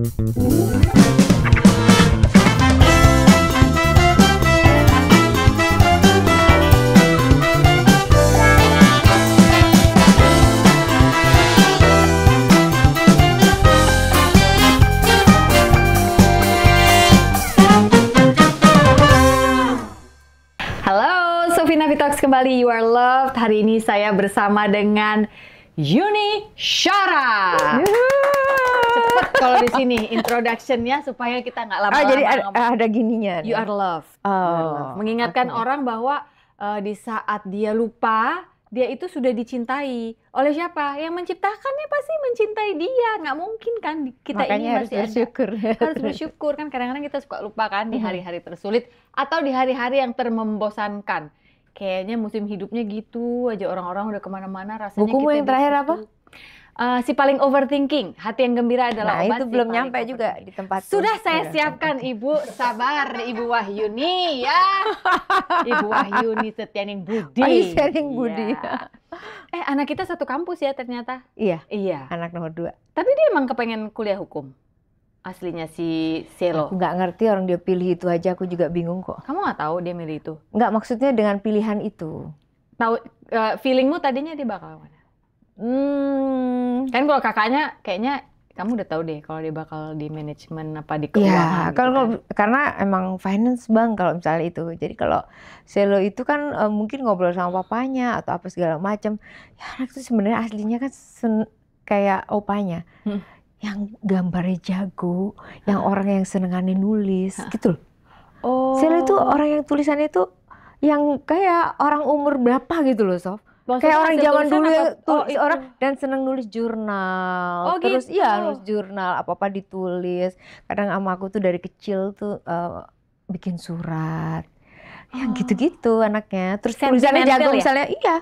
Halo, Sophie Navi Talks kembali, You Are Loved. Hari ini saya bersama dengan Yuni Syara. Cepet kalau di sini introduction-nya supaya kita nggak lama-lama. Jadi ada gininya. You Are Loved. Oh, Mengingatkan orang bahwa di saat dia lupa, dia itu sudah dicintai oleh siapa? Yang menciptakannya pasti mencintai dia. Nggak mungkin kan kita makanya ini harus masih bersyukur. harus bersyukur kan. Kadang-kadang kita suka lupa kan di hari-hari tersulit atau di hari-hari yang termembosankan. Kayaknya musim hidupnya gitu aja, orang-orang udah kemana-mana rasanya. Bukumu kita yang terakhir di situ. apa? Si paling overthinking, hati yang gembira adalah Nah obat. itu si belum paling nyampe juga overthinking. di tempat. Sudah saya siapkan, Ibu. Sabar, Ibu Wahyuni ya. Ibu Wahyuni Setianing Budi. Oh, Setianing Budi. Iya. Anak kita satu kampus ya ternyata. Iya. Iya. Anak nomor 2. Tapi dia emang kepengen kuliah hukum. Aslinya si Selo. Aku nggak ngerti orang dia pilih itu aja, aku juga bingung kok. Kamu nggak tahu dia milih itu? Nggak, maksudnya dengan pilihan itu. Tahu feelingmu tadinya dia bakal mana? Kan kalau kakaknya kayaknya kamu udah tahu deh kalau dia bakal di manajemen apa di keuangan. Iya, karena emang finance bang kalau misalnya itu. Jadi kalau Selo itu kan mungkin ngobrol sama papanya atau apa segala macam. Ya anak itu sebenarnya aslinya kan kayak opanya. Yang gambarnya jago, yang orang yang senengannya nulis, gitu loh. Oh. Selo itu orang yang tulisannya itu yang kayak orang umur berapa gitu loh, Sof. Maksudnya kayak orang zaman dulu yang itu. orang dan seneng nulis jurnal. Oh, Terus gitu. iya nulis jurnal, apa-apa ditulis. Kadang sama aku tuh dari kecil tuh bikin surat. Ya gitu-gitu anaknya. Terus tulisannya jago ya? misalnya, iya.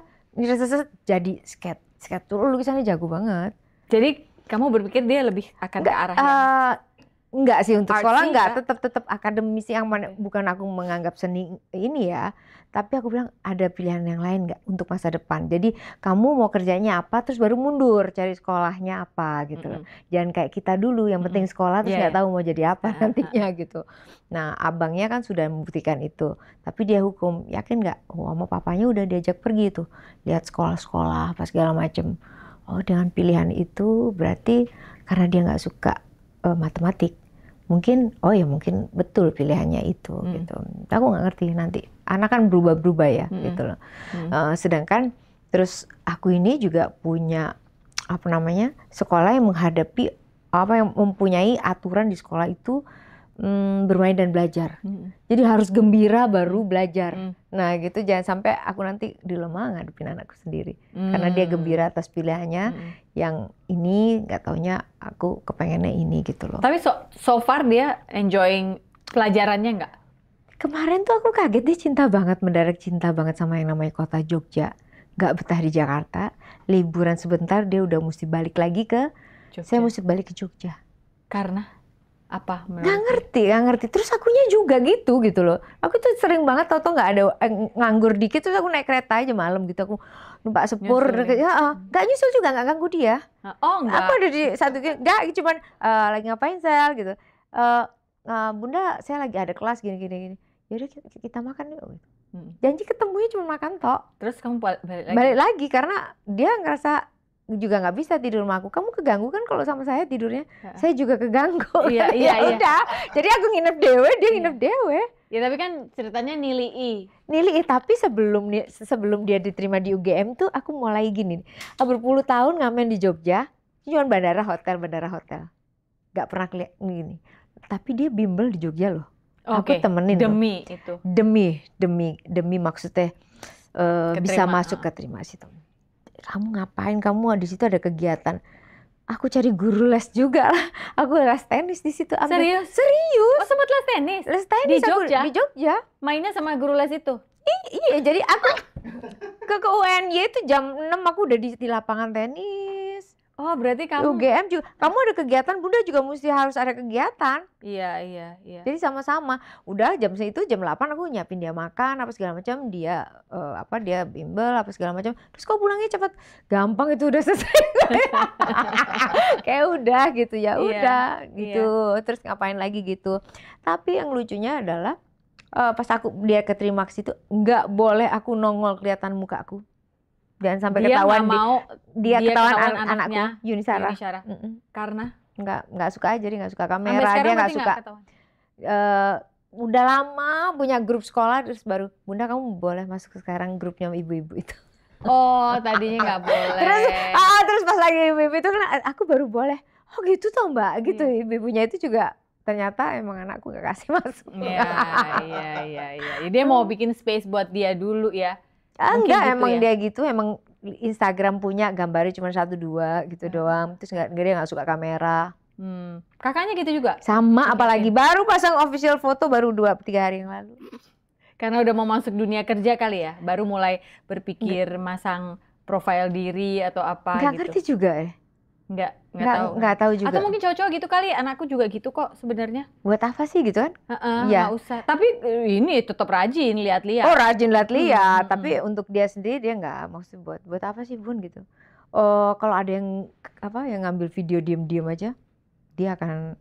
Jadi skate tuh lukisannya jago banget. Jadi kamu berpikir dia lebih akan ke arahnya? Enggak sih, untuk sekolah enggak, enggak? tetap akademisi yang mana, bukan aku menganggap seni ini ya, tapi aku bilang ada pilihan yang lain enggak untuk masa depan. Jadi kamu mau kerjanya apa, terus baru mundur cari sekolahnya apa gitu loh. Jangan kayak kita dulu yang penting sekolah terus nggak tahu mau jadi apa nantinya gitu. Nah abangnya kan sudah membuktikan itu, tapi dia hukum, yakin nggak? Oh, sama papanya udah diajak pergi tuh, lihat sekolah-sekolah apa segala macem. Oh dengan pilihan itu berarti karena dia nggak suka matematik. Mungkin betul pilihannya itu gitu. Aku nggak ngerti nanti. Anak kan berubah-berubah ya gitu loh. Sedangkan terus aku ini juga punya sekolah yang menghadapi yang mempunyai aturan di sekolah itu bermain dan belajar. Jadi harus gembira baru belajar. Nah gitu, jangan sampai aku nanti dilema ngadepin anakku sendiri. Karena dia gembira atas pilihannya, yang ini nggak taunya aku kepengennya ini gitu loh. Tapi so far dia enjoying pelajarannya nggak? Kemarin tuh aku kaget, dia mendadak cinta banget sama yang namanya kota Jogja. Nggak betah di Jakarta, liburan sebentar dia udah mesti balik lagi ke Jogja. Saya mesti balik ke Jogja. Karena? Apa? Nggak ngerti. Terus akunya juga gitu loh. Aku tuh sering banget tau-tau nggak ada nganggur dikit, terus aku naik kereta aja malam gitu, aku numpak sepur. Nggak nyusul juga, nggak ganggu dia. Oh enggak. Aku ada di satu, nggak, cuman lagi ngapain Sel gitu. Bunda saya lagi ada kelas gini. Yaudah kita makan yuk. Janji ketemunya cuma makan tok. Terus kamu balik lagi karena dia ngerasa juga nggak bisa tidur sama aku. Kamu keganggu kan kalau sama saya tidurnya? Saya juga keganggu. Iya. Udah. Jadi aku nginep dewe, dia nginep dewe. Ya tapi kan ceritanya nilai tapi sebelum dia diterima di UGM tuh aku mulai gini. Berpuluh tahun ngamen di Jogja, cuma bandara hotel. Nggak pernah kelihatan gini. Tapi dia bimbel di Jogja loh. Aku temenin demi loh. Itu. Demi maksudnya bisa masuk keterima situ. Kamu ngapain? Kamu di situ ada kegiatan. Aku cari guru les juga lah. Aku les tenis di situ. Serius? Serius. Oh, sempat les tenis? Les tenis di Jogja? Di Jogja. Mainnya sama guru les itu? Iya, jadi aku ke UNY itu jam 6 aku udah di lapangan tenis. Oh, berarti kamu UGM juga, kamu ada kegiatan, Bunda juga mesti harus ada kegiatan. iya. Jadi sama-sama. Udah jam segitu, jam 8 aku nyiapin dia makan apa segala macam, dia dia bimbel apa segala macam. Terus kok pulangnya cepat. Gampang itu udah selesai. Kayak udah gitu ya, Iya, udah gitu. Terus ngapain lagi gitu. Tapi yang lucunya adalah pas dia keterima ke situ, nggak boleh aku nongol kelihatan muka aku. Jangan sampai dia ketahuan nggak mau dia ketahuan anaknya anakku Yuni Sarah. Karena Nggak suka aja, dia nggak suka sampai kamera, sekarang dia nggak berarti suka. ketahuan? Udah lama punya grup sekolah, terus baru Bunda kamu boleh masuk sekarang grupnya ibu-ibu itu. Oh, tadinya nggak boleh. Terus pas lagi ibu-ibu itu kan aku baru boleh. Oh gitu toh Mbak, gitu. Iya. Ibu-ibunya itu juga ternyata emang anakku nggak kasih masuk. Iya. Dia mau bikin space buat dia dulu ya. Mungkin Enggak, gitu emang ya? dia gitu, emang Instagram punya gambarnya cuma 1-2 gitu doang. Terus dia nggak suka kamera. Kakaknya gitu juga? Sama, Oke, apalagi baru pasang official foto baru 2-3 hari yang lalu. Karena udah mau masuk dunia kerja kali ya, baru mulai berpikir masang profil diri atau apa Nggak gitu. ngerti juga ya. Nggak tahu juga. Atau mungkin cowok-cowok gitu kali, anakku juga gitu kok sebenarnya. Buat apa sih gitu kan? Nggak usah. Tapi ini tetap rajin lihat-lihat. Oh, rajin lihat-lihat, tapi untuk dia sendiri dia nggak, maksudnya buat apa sih Bun gitu. Oh, kalau ada yang ngambil video diem-diem aja, dia akan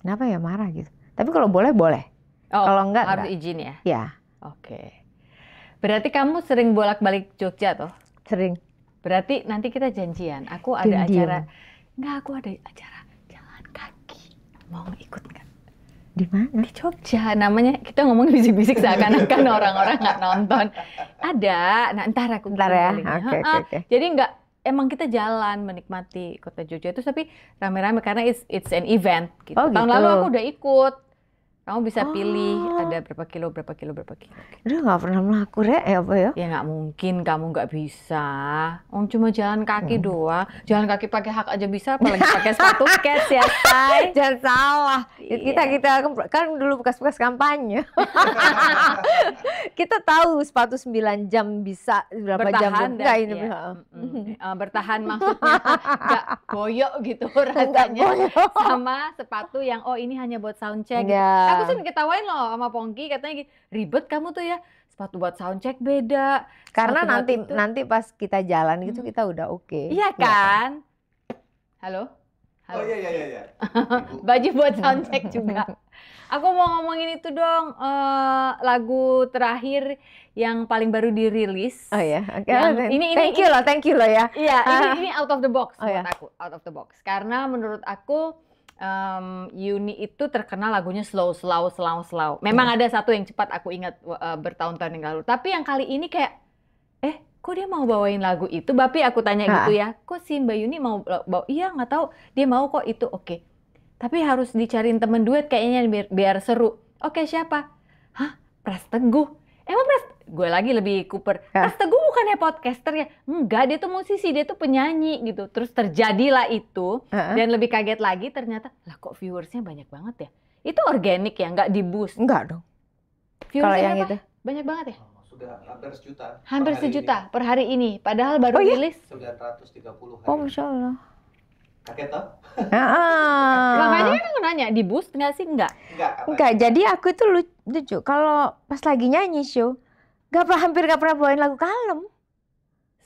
kenapa ya marah gitu. Tapi kalau boleh. Oh, kalau enggak harus enggak. izin ya? Ya, Oke. Berarti kamu sering bolak-balik Jogja toh? sering. Berarti nanti kita janjian. Aku ada Diem-diem. acara. Enggak, aku ada acara jalan kaki. Mau ikut nggak? Di mana? Di Jogja. Namanya, kita ngomong bisik-bisik seakan-akan orang-orang nggak nonton. Ada. Nah, ntar aku Ntar ya. linknya. Oke. Jadi emang kita jalan menikmati kota Jogja itu, tapi rame-rame karena it's an event gitu. Oh, Tahun gitu. lalu aku udah ikut. Kamu bisa pilih ada berapa kilo. Udah nggak pernah melaku apa ya? Ya nggak mungkin kamu nggak bisa. Cuma jalan kaki doang. Jalan kaki pakai hak aja bisa, apalagi pakai sepatu kets ya, Say. Jangan salah. Iya. Kita kan dulu bekas-bekas kampanye. Kita tahu sepatu 9 jam bisa berapa Bertahan jam. dan Ini bertahan maksudnya nggak goyok gitu rasanya. Sama sepatu yang ini hanya buat sound check gitu. Aku sering ketawain loh sama Pongki, katanya ribet kamu tuh ya, sepatu buat sound check beda. Karena Sepatu nanti pas kita jalan gitu kita udah oke. Iya kan? Halo? Oh iya. Baju buat sound check juga. Aku mau ngomongin itu dong, lagu terakhir yang paling baru dirilis. Oh ya, oke. Ini Thank you loh ya. Iya, ini out of the box Oh, buat ya. aku, out of the box. Karena menurut aku Yuni itu terkenal lagunya slow. Memang ada satu yang cepat aku ingat bertahun-tahun yang lalu. Tapi yang kali ini kayak, kok dia mau bawain lagu itu? Bapi aku tanya gitu ya, kok si Mbak Yuni mau bawa? Iya nggak tahu, dia mau kok itu, oke. Tapi harus dicariin temen duet kayaknya biar seru. Oke, siapa? Hah? Pras Teguh. Emang gue lagi lebih Cooper. Pras Teguh bukannya podcaster ya? Enggak, dia tuh musisi, dia tuh penyanyi gitu. Terus terjadilah itu, dan lebih kaget lagi ternyata, lah kok viewersnya banyak banget ya? Itu organik ya, nggak di-boost? Enggak dong. Viewersnya Kalau yang berapa? itu Banyak banget ya? Sudah hampir sejuta. Hampir sejuta per hari ini. Padahal baru rilis 930 hari. Oh, Masya Allah. Kaget toh? Makanya kan aku nanya, di-boost nggak sih? Enggak. Enggak, jadi aku itu lucu. Kalau pas lagi nyanyi show, hampir nggak pernah bawain lagu kalem.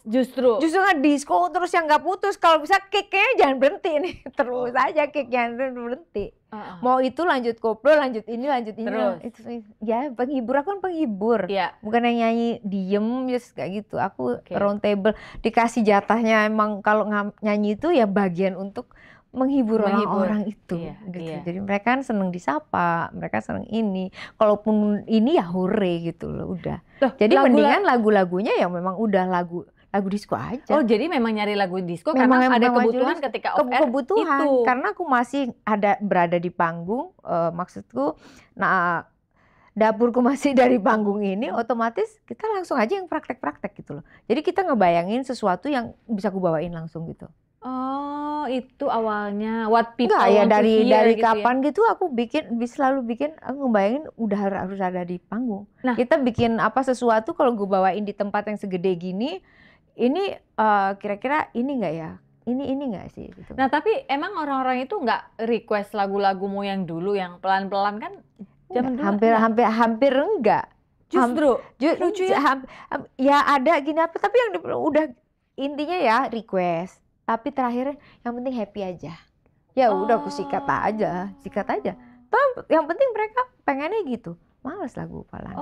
Justru Justru disco terus yang nggak putus. Kalau bisa kick-nya jangan berhenti nih. Terus aja kick jangan berhenti. Mau itu lanjut koplo, lanjut ini. Terus? Itu ya penghibur, aku kan penghibur. Iya. Bukan yang nyanyi diem just kayak gitu. Aku Oke. round table dikasih jatahnya, emang kalau nyanyi itu ya bagian untuk menghibur orang-orang itu. Iya, Gitu. iya. Jadi mereka kan seneng disapa, mereka seneng ini. Kalaupun ini ya hore gitu loh, udah. Loh, Jadi lagu- mendingan lagu-lagunya yang memang udah lagu disco aja. Oh, jadi memang nyari lagu disco Memang karena ada maju kebutuhan disco. ketika off air Kebutuhan itu. karena aku masih berada di panggung, maksudku dapurku masih dari panggung ini, otomatis kita langsung aja yang praktek-praktek gitu loh. Jadi kita ngebayangin sesuatu yang bisa aku bawain langsung gitu. Oh, itu awalnya what people Enggak ya, want to dari hear gitu kapan gitu aku selalu bikin, aku ngebayangin udah harus ada di panggung. Nah. Kita bikin sesuatu kalau gue bawain di tempat yang segede gini, ini kira-kira ini enggak ya? ini nggak sih gitu. Nah, tapi emang orang-orang itu nggak request lagu-lagumu yang dulu yang pelan-pelan kan? Zaman dulu Hampir enggak. Justru Lucu ya. Ya ada gini apa, tapi yang udah intinya ya request. Tapi terakhirnya yang penting happy aja. Ya udah aku sikat aja. Yang penting mereka pengennya gitu. Males lagu pelan.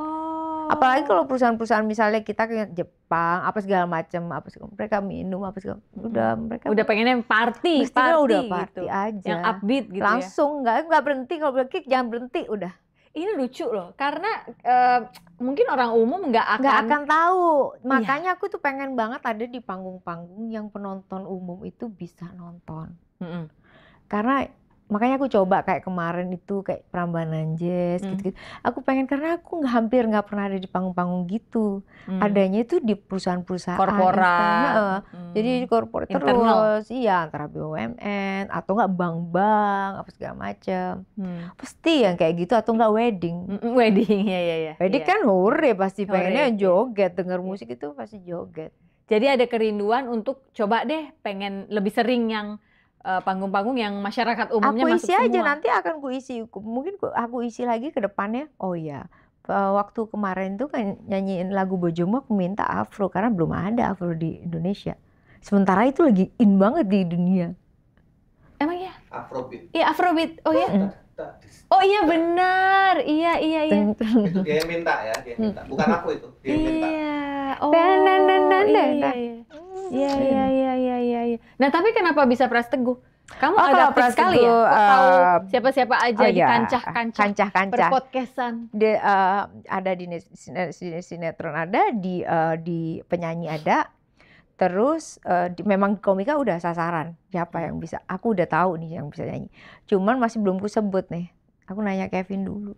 Apalagi kalau perusahaan-perusahaan misalnya kita ke Jepang apa segala macam, mereka minum apa segala, udah pengennya party udah gitu. party aja. Yang upbeat gitu langsung ya. nggak berhenti, kalau kick jangan berhenti udah. Ini lucu loh, karena mungkin orang umum nggak akan tahu. Makanya aku tuh pengen banget ada di panggung-panggung yang penonton umum itu bisa nonton. Karena makanya aku coba kayak kemarin itu kayak Prambanan Jazz gitu-gitu. Aku pengen, karena aku hampir nggak pernah ada di panggung-panggung gitu. Adanya itu di perusahaan-perusahaan korporat. Jadi di korporat terus, iya, antara BUMN atau nggak bank-bank apa segala macam. Pasti yang kayak gitu, atau nggak wedding. Wedding, ya. Wedding kan hore pasti pengennya joget, denger musik itu pasti joget. Jadi ada kerinduan untuk coba deh pengen lebih sering yang panggung-panggung yang masyarakat umumnya masuk semua. Aku isi aja, nanti akan kuisi. Mungkin aku isi lagi ke depannya. Oh iya, waktu kemarin tuh kan nyanyiin lagu Bojomu, aku minta Afro karena belum ada Afro di Indonesia. Sementara itu lagi in banget di dunia. Emang ya? Afrobeat. Iya, Afrobeat. Oh ya? Oh iya benar. Iya. Itu dia yang minta ya, dia minta. Bukan aku itu, dia yang minta. Iya. Nah, tapi kenapa bisa Pras Teguh? Kamu adaptif sekali ya? Tahu siapa-siapa aja di kancah-kancah perpodcastan. Ada di sinetron, ada di penyanyi ada. Terus memang komika udah sasaran siapa yang bisa. Aku udah tahu nih yang bisa nyanyi. Cuman masih belum kusebut nih. Aku nanya Kevin dulu.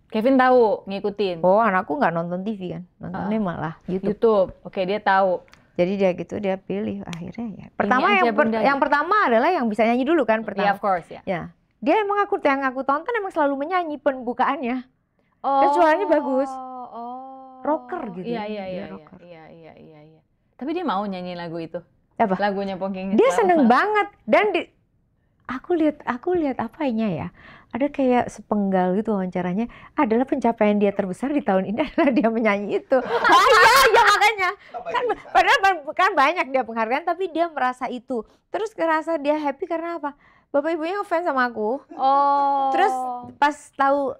Kevin tahu, ngikutin. Oh, anakku nggak nonton TV kan, nontonnya malah YouTube. Oke, dia tahu. Jadi dia gitu, dia pilih akhirnya ya. Pertama yang pertama adalah yang bisa nyanyi dulu kan pertama. Yeah, of course ya. Ya. Dia emang yang aku tonton emang selalu menyanyi pembukaannya. Dan suaranya bagus. Rocker gitu. Iya. Tapi dia mau nyanyi lagu itu. Apa? Lagunya Pongking. Dia seneng banget dan aku lihat apanya ya. Ada kayak sepenggal gitu wawancaranya, adalah pencapaian dia terbesar di tahun ini adalah dia menyanyi itu. Iya makanya. Padahal kan banyak dia penghargaan, tapi dia merasa itu. Terus ngerasa dia happy karena apa? Bapak ibunya ngefans sama aku. Terus pas tahu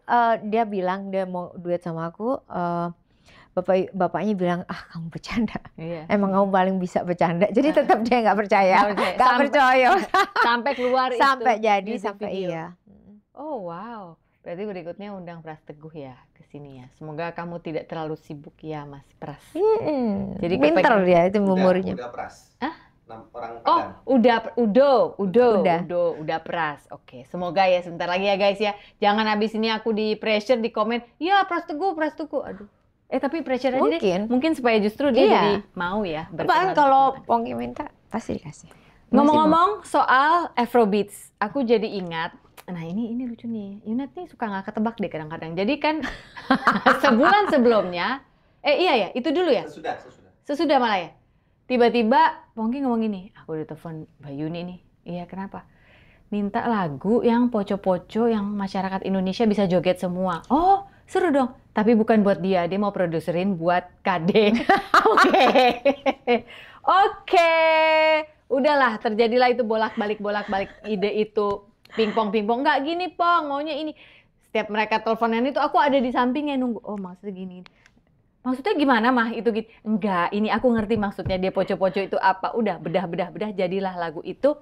dia bilang dia mau duet sama aku, bapaknya bilang, kamu bercanda. Emang kamu paling bisa bercanda. Jadi tetap dia nggak percaya. Nggak percaya. Sampai keluar sampai itu. Jadi sampai iya. Oh wow. Berarti berikutnya undang Pras Teguh ya ke sini ya. Semoga kamu tidak terlalu sibuk ya Mas Pras. Jadi pinter dia itu memorinya. Udah Pras. Orang udah Pras. Oke, semoga ya sebentar lagi ya guys ya. Jangan habis ini aku di pressure di komen, ya Pras Teguh. Aduh. Tapi pressure aja mungkin supaya justru dia jadi mau ya. Bahkan kalau Pongki minta pasti dikasih. Ngomong-ngomong soal Afrobeats, aku jadi ingat. Nah ini lucu nih. Yunat nih suka nggak ketebak deh kadang-kadang. Jadi kan sebulan sebelumnya, iya ya itu dulu ya. Sesudah malah ya. Tiba-tiba Pongki ngomong gini, aku udah telepon Mbak Yuni nih. Iya kenapa? Minta lagu yang poco-poco yang masyarakat Indonesia bisa joget semua. Oh seru dong. Tapi bukan buat dia mau produserin buat KD. Oke. Udahlah, terjadilah itu bolak-balik ide itu. Pingpong. Enggak gini, Pong. Maunya ini. Setiap mereka teleponan itu, aku ada di sampingnya nunggu. Oh, maksudnya gini. Maksudnya gimana, Mah? Itu gitu. Enggak, ini aku ngerti maksudnya dia poco-poco itu apa. Udah, bedah. Jadilah lagu itu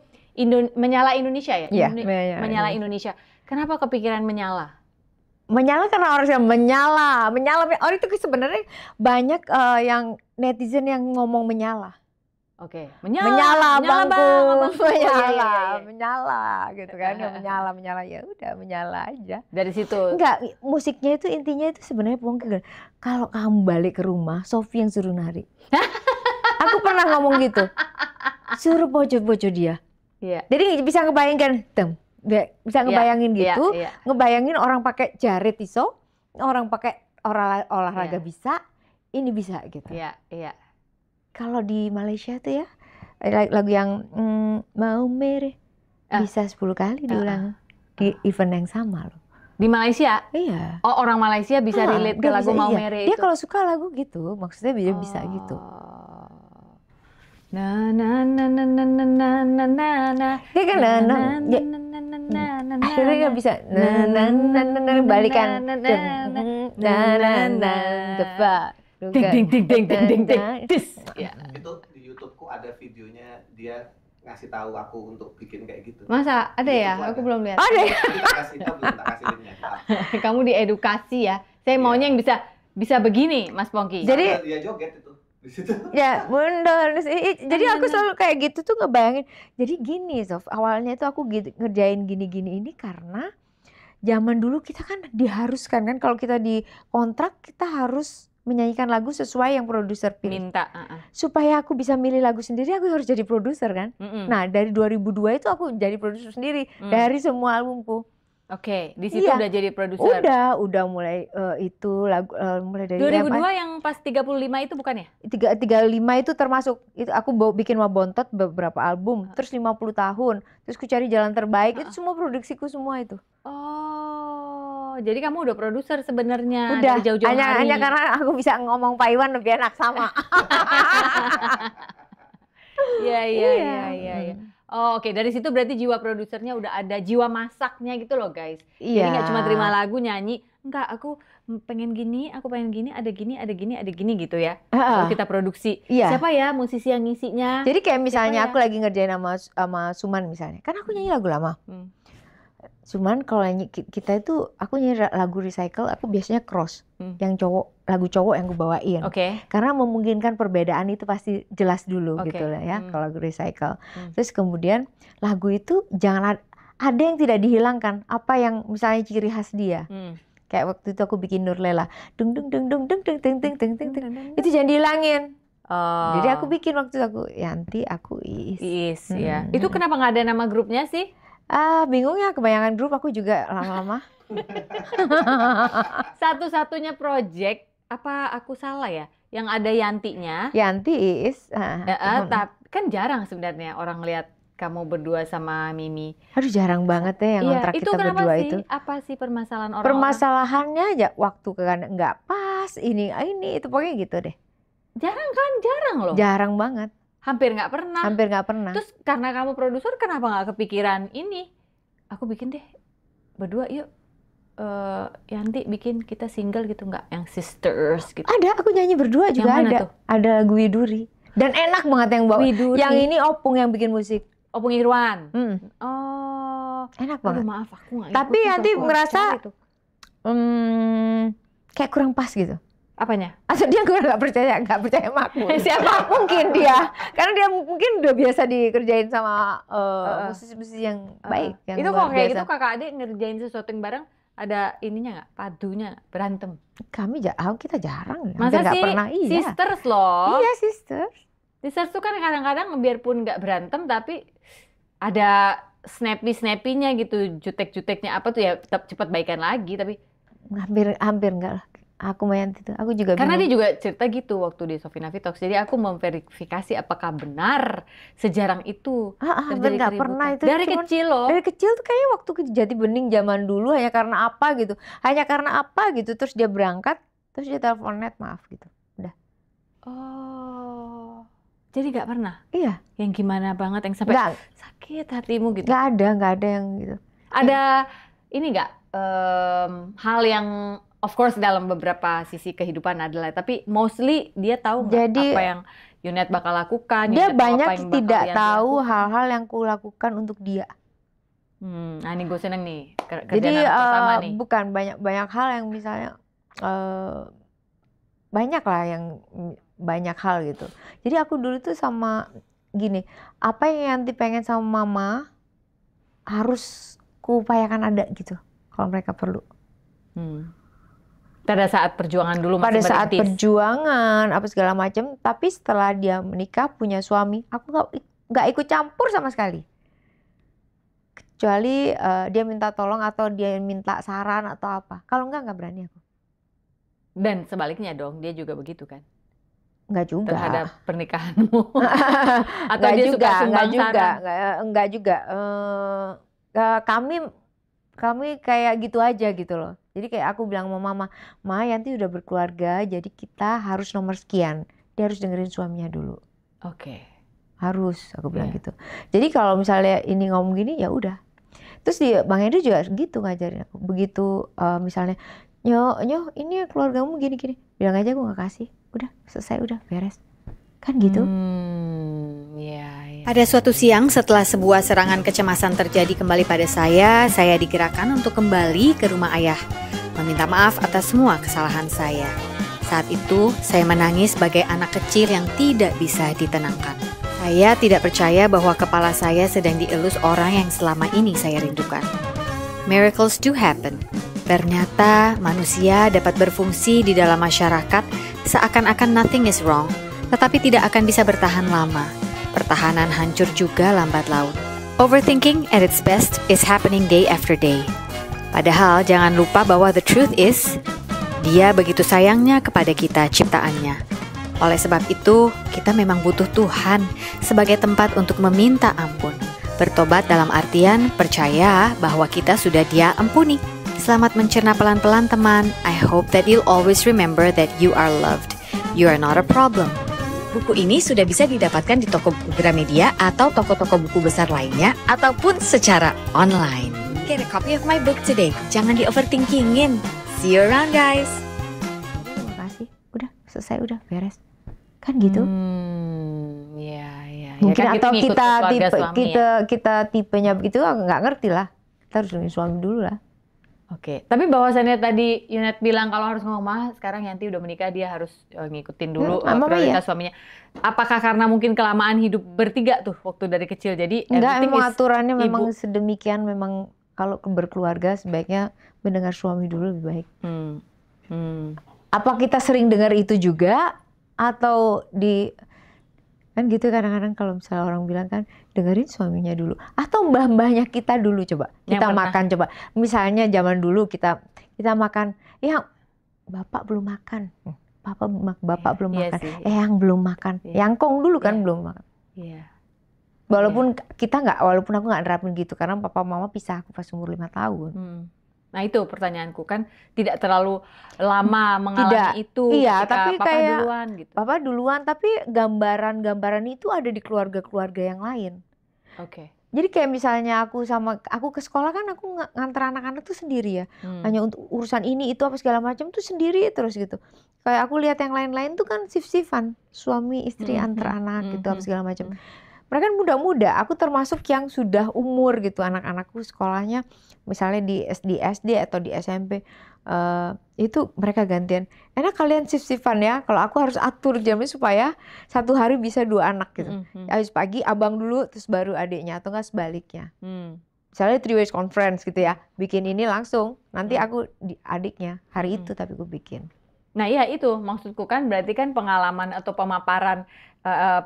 Menyala Indonesia ya? Iya, Menyala Indonesia. Kenapa kepikiran menyala? Menyala karena orang yang menyala. Orang itu sebenarnya banyak yang netizen yang ngomong menyala. Oke, menyala bangku, menyala gitu kan, menyala ya udah menyala aja. Dari situ. Enggak, musiknya itu intinya itu sebenarnya Pongki. Kalau kamu balik ke rumah, Sofi yang suruh nari. Aku pernah ngomong gitu, suruh poco-poco dia. Iya. Jadi bisa ngebayangkan, bisa ngebayangin gitu, ngebayangin orang pakai jarit iso, orang pakai olahraga bisa, ini bisa gitu. Iya. Kalau di Malaysia tuh ya, lagu yang mau mere Ah. bisa 10 kali diulang di event yang sama loh. Di Malaysia? Iya. Oh, orang Malaysia bisa relate ke Dia lagu bisa, Mau iya. Mere Dia itu? kalau suka lagu gitu, maksudnya dia bisa gitu. Na na na na na na na na na na. Dia kan akhirnya dia bisa balikan Ding ding ding ding ding ding ding. Dis. Ya. Itu di YouTubeku ada videonya dia ngasih tahu aku untuk bikin kayak gitu. Masa ada ya? Itu Aku ada. belum lihat. Ada ya? Kita kasih, kita belum tak kasih linknya. Maaf. Kamu diedukasi ya. Saya maunya yang bisa begini, Mas Pongki. Jadi- Sambil dia joget itu di situ. Ya mundur. Jadi aku selalu kayak gitu tuh ngebayangin. Jadi gini Sof, awalnya itu aku ngerjain gini-gini ini karena zaman dulu kita kan diharuskan kan kalau kita di kontrak kita harus menyanyikan lagu sesuai yang produser pilih. Minta. Supaya aku bisa milih lagu sendiri aku harus jadi produser kan. Mm-mm. Nah dari 2002 itu aku jadi produser sendiri dari semua albumku. Oke, di situ Iya. udah jadi produser. Udah mulai itu lagu mulai dari 2002 yang pas 35 itu bukan ya? 35 itu termasuk itu aku bikin Mabontot beberapa album terus 50 tahun terus ku cari jalan terbaik itu semua produksiku semua itu Oh, jadi kamu udah produser sebenarnya udah dari jauh-jauh hari. hanya karena aku bisa ngomong Pak Iwan lebih enak sama. Iya. Oh, oke. Dari situ berarti jiwa produsernya udah ada, jiwa masaknya gitu loh, guys. Jadi Iya. nggak cuma terima lagu nyanyi, enggak, aku pengen gini, ada gini gitu ya. Lalu kita produksi. Iya. Siapa ya musisi yang ngisinya? Jadi kayak misalnya Siapa ya? aku lagi ngerjain sama Suman misalnya kan aku nyanyi lagu lama. Cuman kalau nyanyi kita itu aku nyanyi lagu recycle aku biasanya cross yang lagu cowok yang gue bawain. Oke. Karena memungkinkan perbedaan itu pasti jelas dulu Oke. gitu lah ya kalau lagu recycle. Terus kemudian lagu itu jangan ada yang tidak dihilangkan apa yang misalnya ciri khas dia. Kayak waktu itu aku bikin Nurlela dung dung dung dung dung dung dung dung dung dung dung. Itu jangan dihilangin. Oh. Jadi aku bikin waktu itu aku Yanti aku Iis. Ya. Itu kenapa nggak ada nama grupnya sih? Bingung ya kebanyakan grup aku juga lama-lama. Satu-satunya project apa aku salah ya? Yang ada Yantinya. Yanti Iis. Tapi kan jarang sebenarnya orang lihat kamu berdua sama Mimi. Aduh jarang banget ya yang kontrak itu kita kenapa berdua sih? itu. Apa sih permasalahan orang-orang? Permasalahannya aja waktu kan nggak pas ini itu pokoknya gitu deh. Jarang loh. Jarang banget. Hampir nggak pernah. Hampir nggak pernah. Terus karena kamu produser kenapa nggak kepikiran ini? Aku bikin deh berdua yuk. Yanti bikin kita single gitu nggak? Yang sisters gitu. Ada aku nyanyi berdua juga Yang mana ada. tuh? Ada lagu Widuri. Dan enak banget yang bawa. Widuri. Yang ini Opung yang bikin musik. Opung Irwan. Oh. Enak Aduh banget. maaf aku nggak Tapi ngikutin, Yanti aku harus ngerasa cari tuh. Kayak kurang pas gitu. Apanya? Atau dia nggak percaya sama aku. Siapa? Mungkin dia, karena dia mungkin udah biasa dikerjain sama musisi-musisi yang baik. Yang Itu luar kok kayak biasa. gitu kakak adik ngerjain sesuatu yang bareng ada ininya nggak? Padunya nggak? Berantem? Kita jarang. Masa nggak sih? pernah. Iya. Sisters loh. Iya sister. Sisters tuh kan kadang-kadang biarpun nggak berantem tapi ada snappy-snappy-nya gitu, jutek-juteknya apa tuh ya tetap cepat baikan lagi tapi Hampir enggak lah. Aku Mayanti tuh, aku juga karena bingung. dia juga cerita gitu waktu di Sofina Vitox. Jadi aku memverifikasi apakah benar sejarang itu Hampir terjadi nggak keributan. pernah itu. Dari Cuman kecil loh. Dari kecil tuh kayaknya waktu ke Jati Bening zaman dulu hanya karena apa gitu. Terus dia berangkat, terus dia telepon net maaf gitu. Udah. Oh. Jadi nggak pernah? Iya. Yang gimana banget yang sampai Nggak sakit hatimu gitu? nggak ada yang gitu. Ada ini nggak hal yang of course dalam beberapa sisi kehidupan adalah, tapi mostly dia tahu nggak Jadi, apa yang Yunet bakal lakukan? Dia Yunet tahu apa banyak yang bakal tidak Yanti tahu lakukan? hal-hal yang kulakukan untuk dia. Nah ini gue seneng nih Jadi kerjaan aku pertama nih. bukan banyak hal yang misalnya banyak lah yang banyak hal gitu. Jadi aku dulu tuh sama gini, apa yang Yanti pengen sama mama harus kuupayakan ada gitu kalau mereka perlu. Pada saat perjuangan dulu masih Pada saat merintis. perjuangan apa segala macam, tapi setelah dia menikah punya suami, aku nggak ikut campur sama sekali. Kecuali dia minta tolong atau dia minta saran atau apa. Kalau nggak berani aku. Dan sebaliknya dong, dia juga begitu kan? Enggak juga. terhadap pernikahanmu? Atau Enggak dia juga, suka enggak sumbang juga, saran? enggak juga. Kami kayak gitu aja gitu loh. Jadi kayak aku bilang sama mama, Ma Yanti udah berkeluarga, jadi kita harus nomor sekian. Dia harus dengerin suaminya dulu. Oke. Harus, aku bilang Iya. gitu. Jadi kalau misalnya ini ngomong gini, ya udah. Terus Bang Henry juga gitu ngajarin aku. Begitu misalnya, Nyo, ini keluargamu gini-gini. Bilang aja aku nggak kasih. Udah, selesai, udah, beres. Kan gitu. Iya. Pada suatu siang setelah sebuah serangan kecemasan terjadi kembali pada saya digerakkan untuk kembali ke rumah ayah, meminta maaf atas semua kesalahan saya. Saat itu, saya menangis sebagai anak kecil yang tidak bisa ditenangkan. Saya tidak percaya bahwa kepala saya sedang dielus orang yang selama ini saya rindukan. Miracles do happen. Ternyata manusia dapat berfungsi di dalam masyarakat seakan-akan nothing is wrong, tetapi tidak akan bisa bertahan lama. Pertahanan hancur juga lambat laun. Overthinking at its best is happening day after day. Padahal jangan lupa bahwa the truth is, Dia begitu sayangnya kepada kita ciptaannya. Oleh sebab itu, kita memang butuh Tuhan sebagai tempat untuk meminta ampun. Bertobat dalam artian percaya bahwa kita sudah Dia ampuni. Selamat mencerna pelan-pelan teman. I hope that you'll always remember that you are loved. You are not a problem. Buku ini sudah bisa didapatkan di toko buku Gramedia atau toko-toko buku besar lainnya ataupun secara online. Get a copy of my book today. Jangan di-overthinkingin. See you around guys. Terima kasih. Udah, selesai, udah, beres. Kan gitu. Iya. Mungkin Ya kan atau ngikut kita keluarga tipe suami ya. kita tipenya begitu nggak ngerti lah. Kita harus dengerin suami dulu lah. Oke, tapi bahwasannya tadi Yunet bilang kalau harus ngomong, "Mah, sekarang Yanti udah menikah, dia harus ngikutin dulu Mama prioritas iya. suaminya." Apakah karena mungkin kelamaan hidup bertiga tuh waktu dari kecil, jadi Enggak, everything emang is aturannya ibu. memang sedemikian. Memang kalau berkeluarga sebaiknya mendengar suami dulu lebih baik. Apa kita sering dengar itu juga atau kan gitu kadang-kadang kalau misalnya orang bilang kan dengerin suaminya dulu atau mbah-mbahnya kita dulu coba Yang kita pernah. makan coba misalnya zaman dulu kita makan ya bapak belum makan bapak belum Iya makan sih. yang belum makan Iya. yang kong dulu kan Iya. belum makan Iya. walaupun aku nggak nerapin gitu karena papa mama pisah aku pas umur 5 tahun. Nah itu pertanyaanku kan tidak terlalu lama mengalami Tidak. itu Iya, ketika tapi papa kayak duluan gitu. Papa duluan, tapi gambaran-gambaran itu ada di keluarga-keluarga yang lain. Oke. Jadi kayak misalnya aku ke sekolah kan aku nganter anak-anak tuh sendiri ya. Hanya untuk urusan ini itu apa segala macam tuh sendiri terus gitu. Kayak aku lihat yang lain-lain tuh kan sif-sifan, suami istri antar anak gitu apa segala macam. Mereka kan muda-muda, aku termasuk yang sudah umur gitu anak-anakku sekolahnya misalnya di SD atau di SMP itu mereka gantian. Enak kalian sif-sifan ya. Kalau aku harus atur jamnya supaya satu hari bisa 2 anak gitu. Habis pagi abang dulu terus baru adiknya atau enggak sebaliknya. Misalnya 3 ways conference gitu ya. Bikin ini langsung. Nanti aku di adiknya hari itu tapi aku bikin. Nah ya itu maksudku kan berarti kan pengalaman atau pemaparan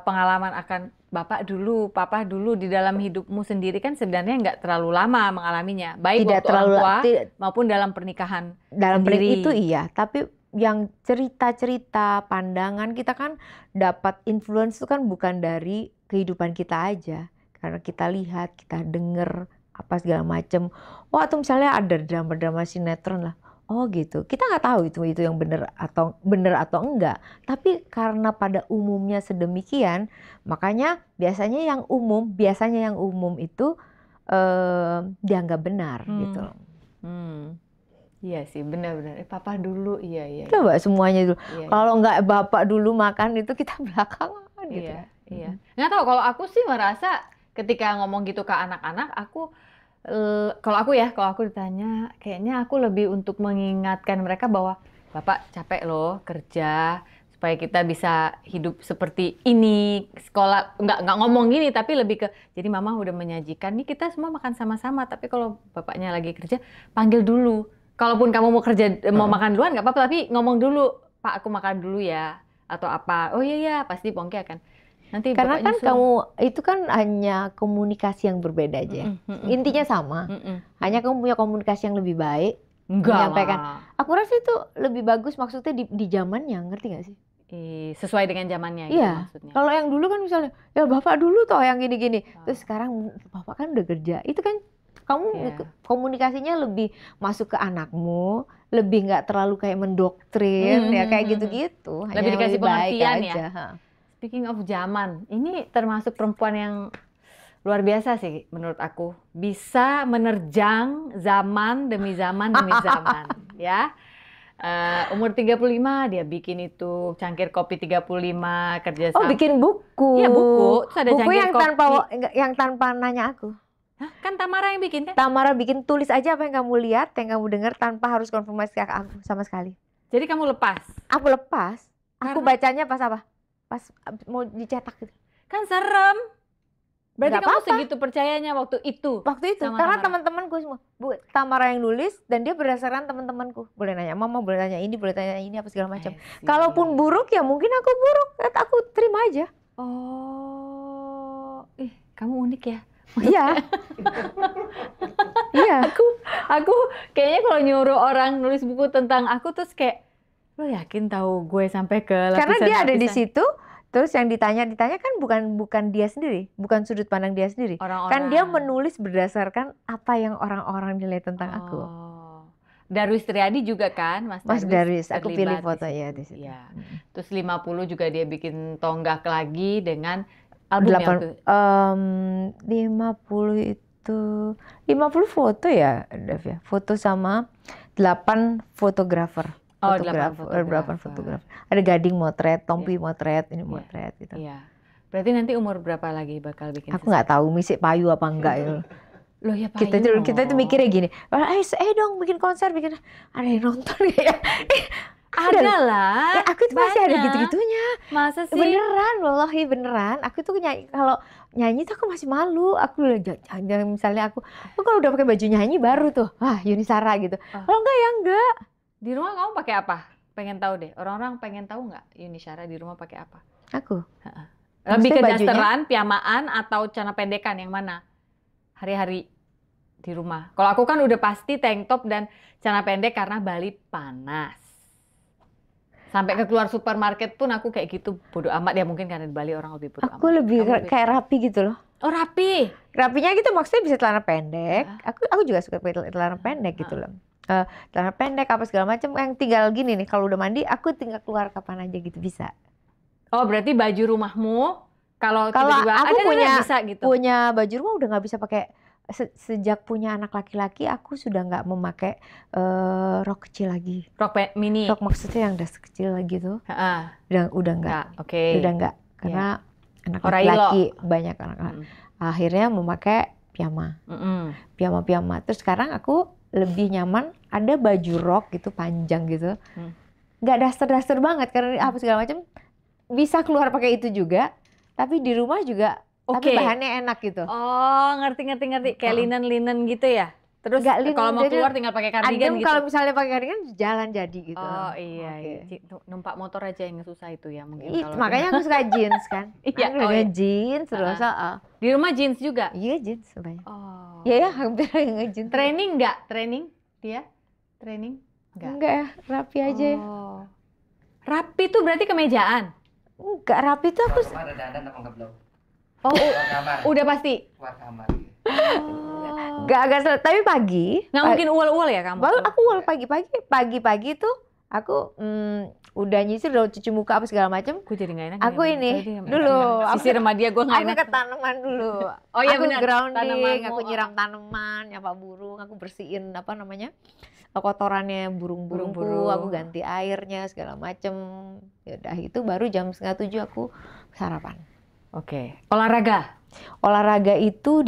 pengalaman akan bapak dulu, papa dulu di dalam hidupmu sendiri kan sebenarnya nggak terlalu lama mengalaminya, baik Tidak waktu terlalu orang tua maupun dalam pernikahan dalam sendiri. itu iya, tapi yang cerita-cerita pandangan kita kan dapat influence itu kan bukan dari kehidupan kita aja, karena kita lihat, kita denger apa segala macam. Oh atau misalnya ada drama-drama sinetron lah. Oh gitu, kita nggak tahu itu yang benar atau enggak. Tapi karena pada umumnya sedemikian, makanya biasanya yang umum itu dianggap benar gitu. Iya sih, benar-benar. Papa dulu, iya. Coba semuanya dulu. Iya. Kalau nggak bapak dulu makan itu kita belakangan gitu. Iya. Nggak tahu kalau aku sih merasa ketika ngomong gitu ke anak-anak, kalau aku ditanya, kayaknya aku lebih untuk mengingatkan mereka bahwa Bapak capek loh kerja supaya kita bisa hidup seperti ini, sekolah nggak ngomong gini tapi lebih ke jadi mama udah menyajikan nih kita semua makan sama-sama tapi kalau bapaknya lagi kerja panggil dulu. Kalaupun kamu mau kerja mau makan duluan nggak apa-apa tapi ngomong dulu, Pak aku makan dulu ya atau apa. Oh iya pasti Pongki akan nanti karena kan nyusul. kamu itu kan hanya komunikasi yang berbeda aja. Intinya sama. Hanya kamu punya komunikasi yang lebih baik. Enggak menyampaikan. lah. Aku rasa itu lebih bagus maksudnya di zamannya, ngerti gak sih? sesuai dengan zamannya gitu Iya. maksudnya. Kalau yang dulu kan misalnya, ya bapak dulu toh yang gini-gini. Terus sekarang bapak kan udah kerja. Itu kan kamu Iya. komunikasinya lebih masuk ke anakmu, lebih nggak terlalu kayak mendoktrin ya kayak gitu-gitu. Hanya Lebih yang dikasih baik pengertian ya. aja. Ha. Speaking of zaman, ini termasuk perempuan yang luar biasa sih menurut aku. Bisa menerjang zaman demi zaman demi zaman ya. Umur 35 dia bikin itu cangkir kopi 35 kerja Oh, sama. bikin buku. Iya, buku. Terus ada Buku cangkir kopi. yang tanpa nanya aku. Hah, kan Tamara yang bikin kan? Tamara bikin, tulis aja apa yang kamu lihat, yang kamu dengar tanpa harus konfirmasi ke aku sama sekali. Jadi kamu lepas. Aku lepas. Aku Karena- bacanya pas apa? Pas mau dicetak gitu. Kan serem. Berarti Nggak kamu apa-apa. segitu percayanya waktu itu. Waktu itu Sama karena Tamara. teman-temanku semua, Tamara yang nulis dan dia berdasarkan teman-temanku. Boleh nanya mama, boleh tanya ini, boleh tanya ini apa segala macam. I see. Kalaupun buruk ya mungkin aku buruk, aku terima aja. Oh, kamu unik ya. Iya. Iya. Aku kayaknya kalau nyuruh orang nulis buku tentang aku terus kayak, lo yakin tahu gue sampai ke lapisan-lapisan? Karena dia ada di situ, terus yang ditanya kan bukan dia sendiri, bukan sudut pandang dia sendiri. Orang-orang. Kan dia menulis berdasarkan apa yang orang-orang nilai tentang aku. Darwis Triadi juga kan, Mas Darwis, aku terlibat pilih di fotonya situ. di situ. Iya. Terus 50 juga dia bikin tonggak lagi dengan album yang tuh. 50 itu 50 foto ya, Dev ya. Foto sama 8 fotografer. Oh, 8 fotografer. Ada Gading motret, Tompi motret, ini motret gitu. Iya. Berarti nanti umur berapa lagi bakal bikin Aku nggak tahu misik payu apa enggak ya. Loh ya Pak. Kita itu mikirnya gini, dong bikin konser, bikin ada yang nonton ya. Ada lah. Aku tuh masih ada banyak. gitu-gitunya. Masa sih? Beneran, wallahi beneran. Aku tuh kalau nyanyi tuh aku masih malu. Aku misalnya aku kalau udah pakai baju nyanyi baru tuh, Yuni Shara gitu. Kalau enggak ya enggak. Di rumah kamu pakai apa? Pengen tahu deh. Orang-orang pengen tahu nggak Yuni Shara di rumah pakai apa? Aku. Lebih ke Maksudnya bajunya? dasteran, pijamaan, atau celana pendekan yang mana? Hari-hari di rumah. Kalau aku kan udah pasti tank top dan celana pendek karena Bali panas. Sampai ke keluar supermarket pun aku kayak gitu bodo amat ya, mungkin karena di Bali orang lebih bodo amat. Aku lebih Kamu kayak rapi gitu loh. Oh, rapi. Rapinya gitu maksudnya bisa celana pendek. Aku juga suka pakai celana pendek gitu loh. Celana pendek apa segala macam, yang tinggal gini nih, kalau udah mandi aku tinggal keluar kapan aja gitu bisa. Oh, berarti baju rumahmu kalau Kalau tiba-tiba aku ada bisa gitu. punya baju rumah udah nggak bisa pakai. Sejak punya anak laki-laki aku sudah nggak memakai rok kecil lagi. Rok mini. Rok maksudnya yang udah sekecil lagi tuh. Udah nggak. Oke. Udah nggak karena anak Horailo. laki-laki banyak anak. Akhirnya memakai piyama. Piyama. Terus sekarang aku lebih nyaman ada baju rok gitu panjang gitu. Nggak daster-daster banget karena apa segala macam. Bisa keluar pakai itu juga, tapi di rumah juga tapi bahannya enak gitu. Oh, ngerti. Kayak linen gitu ya? Terus Nggak linen, kalau mau jadi keluar tinggal pakai kardigan adem, gitu? kalau misalnya pakai kardigan jalan jadi gitu. Oh iya, Oke. numpak motor aja yang susah itu ya mungkin. Makanya aku suka jeans kan. Iya, Aku suka jeans terus. Di rumah jeans juga? Iya jeans sebanyak. Oh. Iya hampir nge-jeans. Training nggak? Training? Dia? Training? Enggak ya, rapi aja ya. Oh. Rapi tuh berarti kemejaan? Enggak, rapi tuh aku Kamar ada dandan apa enggak belum? Oh, Keluar kamar. udah pasti? Keluar kamar. Oh. agak tapi pagi. Nggak mungkin ual-ual ya kamu? Aku ual pagi-pagi tuh aku udah nyisir, udah cuci muka apa segala macam. Aku jadi nggak enak. Aku nih, ini Tadi dulu. sisi remaja gue nggak Aku enak. ke tanaman dulu. Oh iya aku benar. grounding, Tanamanmu. aku nyiram tanaman, nyapa burung, aku bersihin apa namanya kotorannya burung-burungku, Burung-burung. aku ganti airnya segala macem. Ya udah itu baru jam 6:30 aku sarapan. Oke. Olahraga? Olahraga itu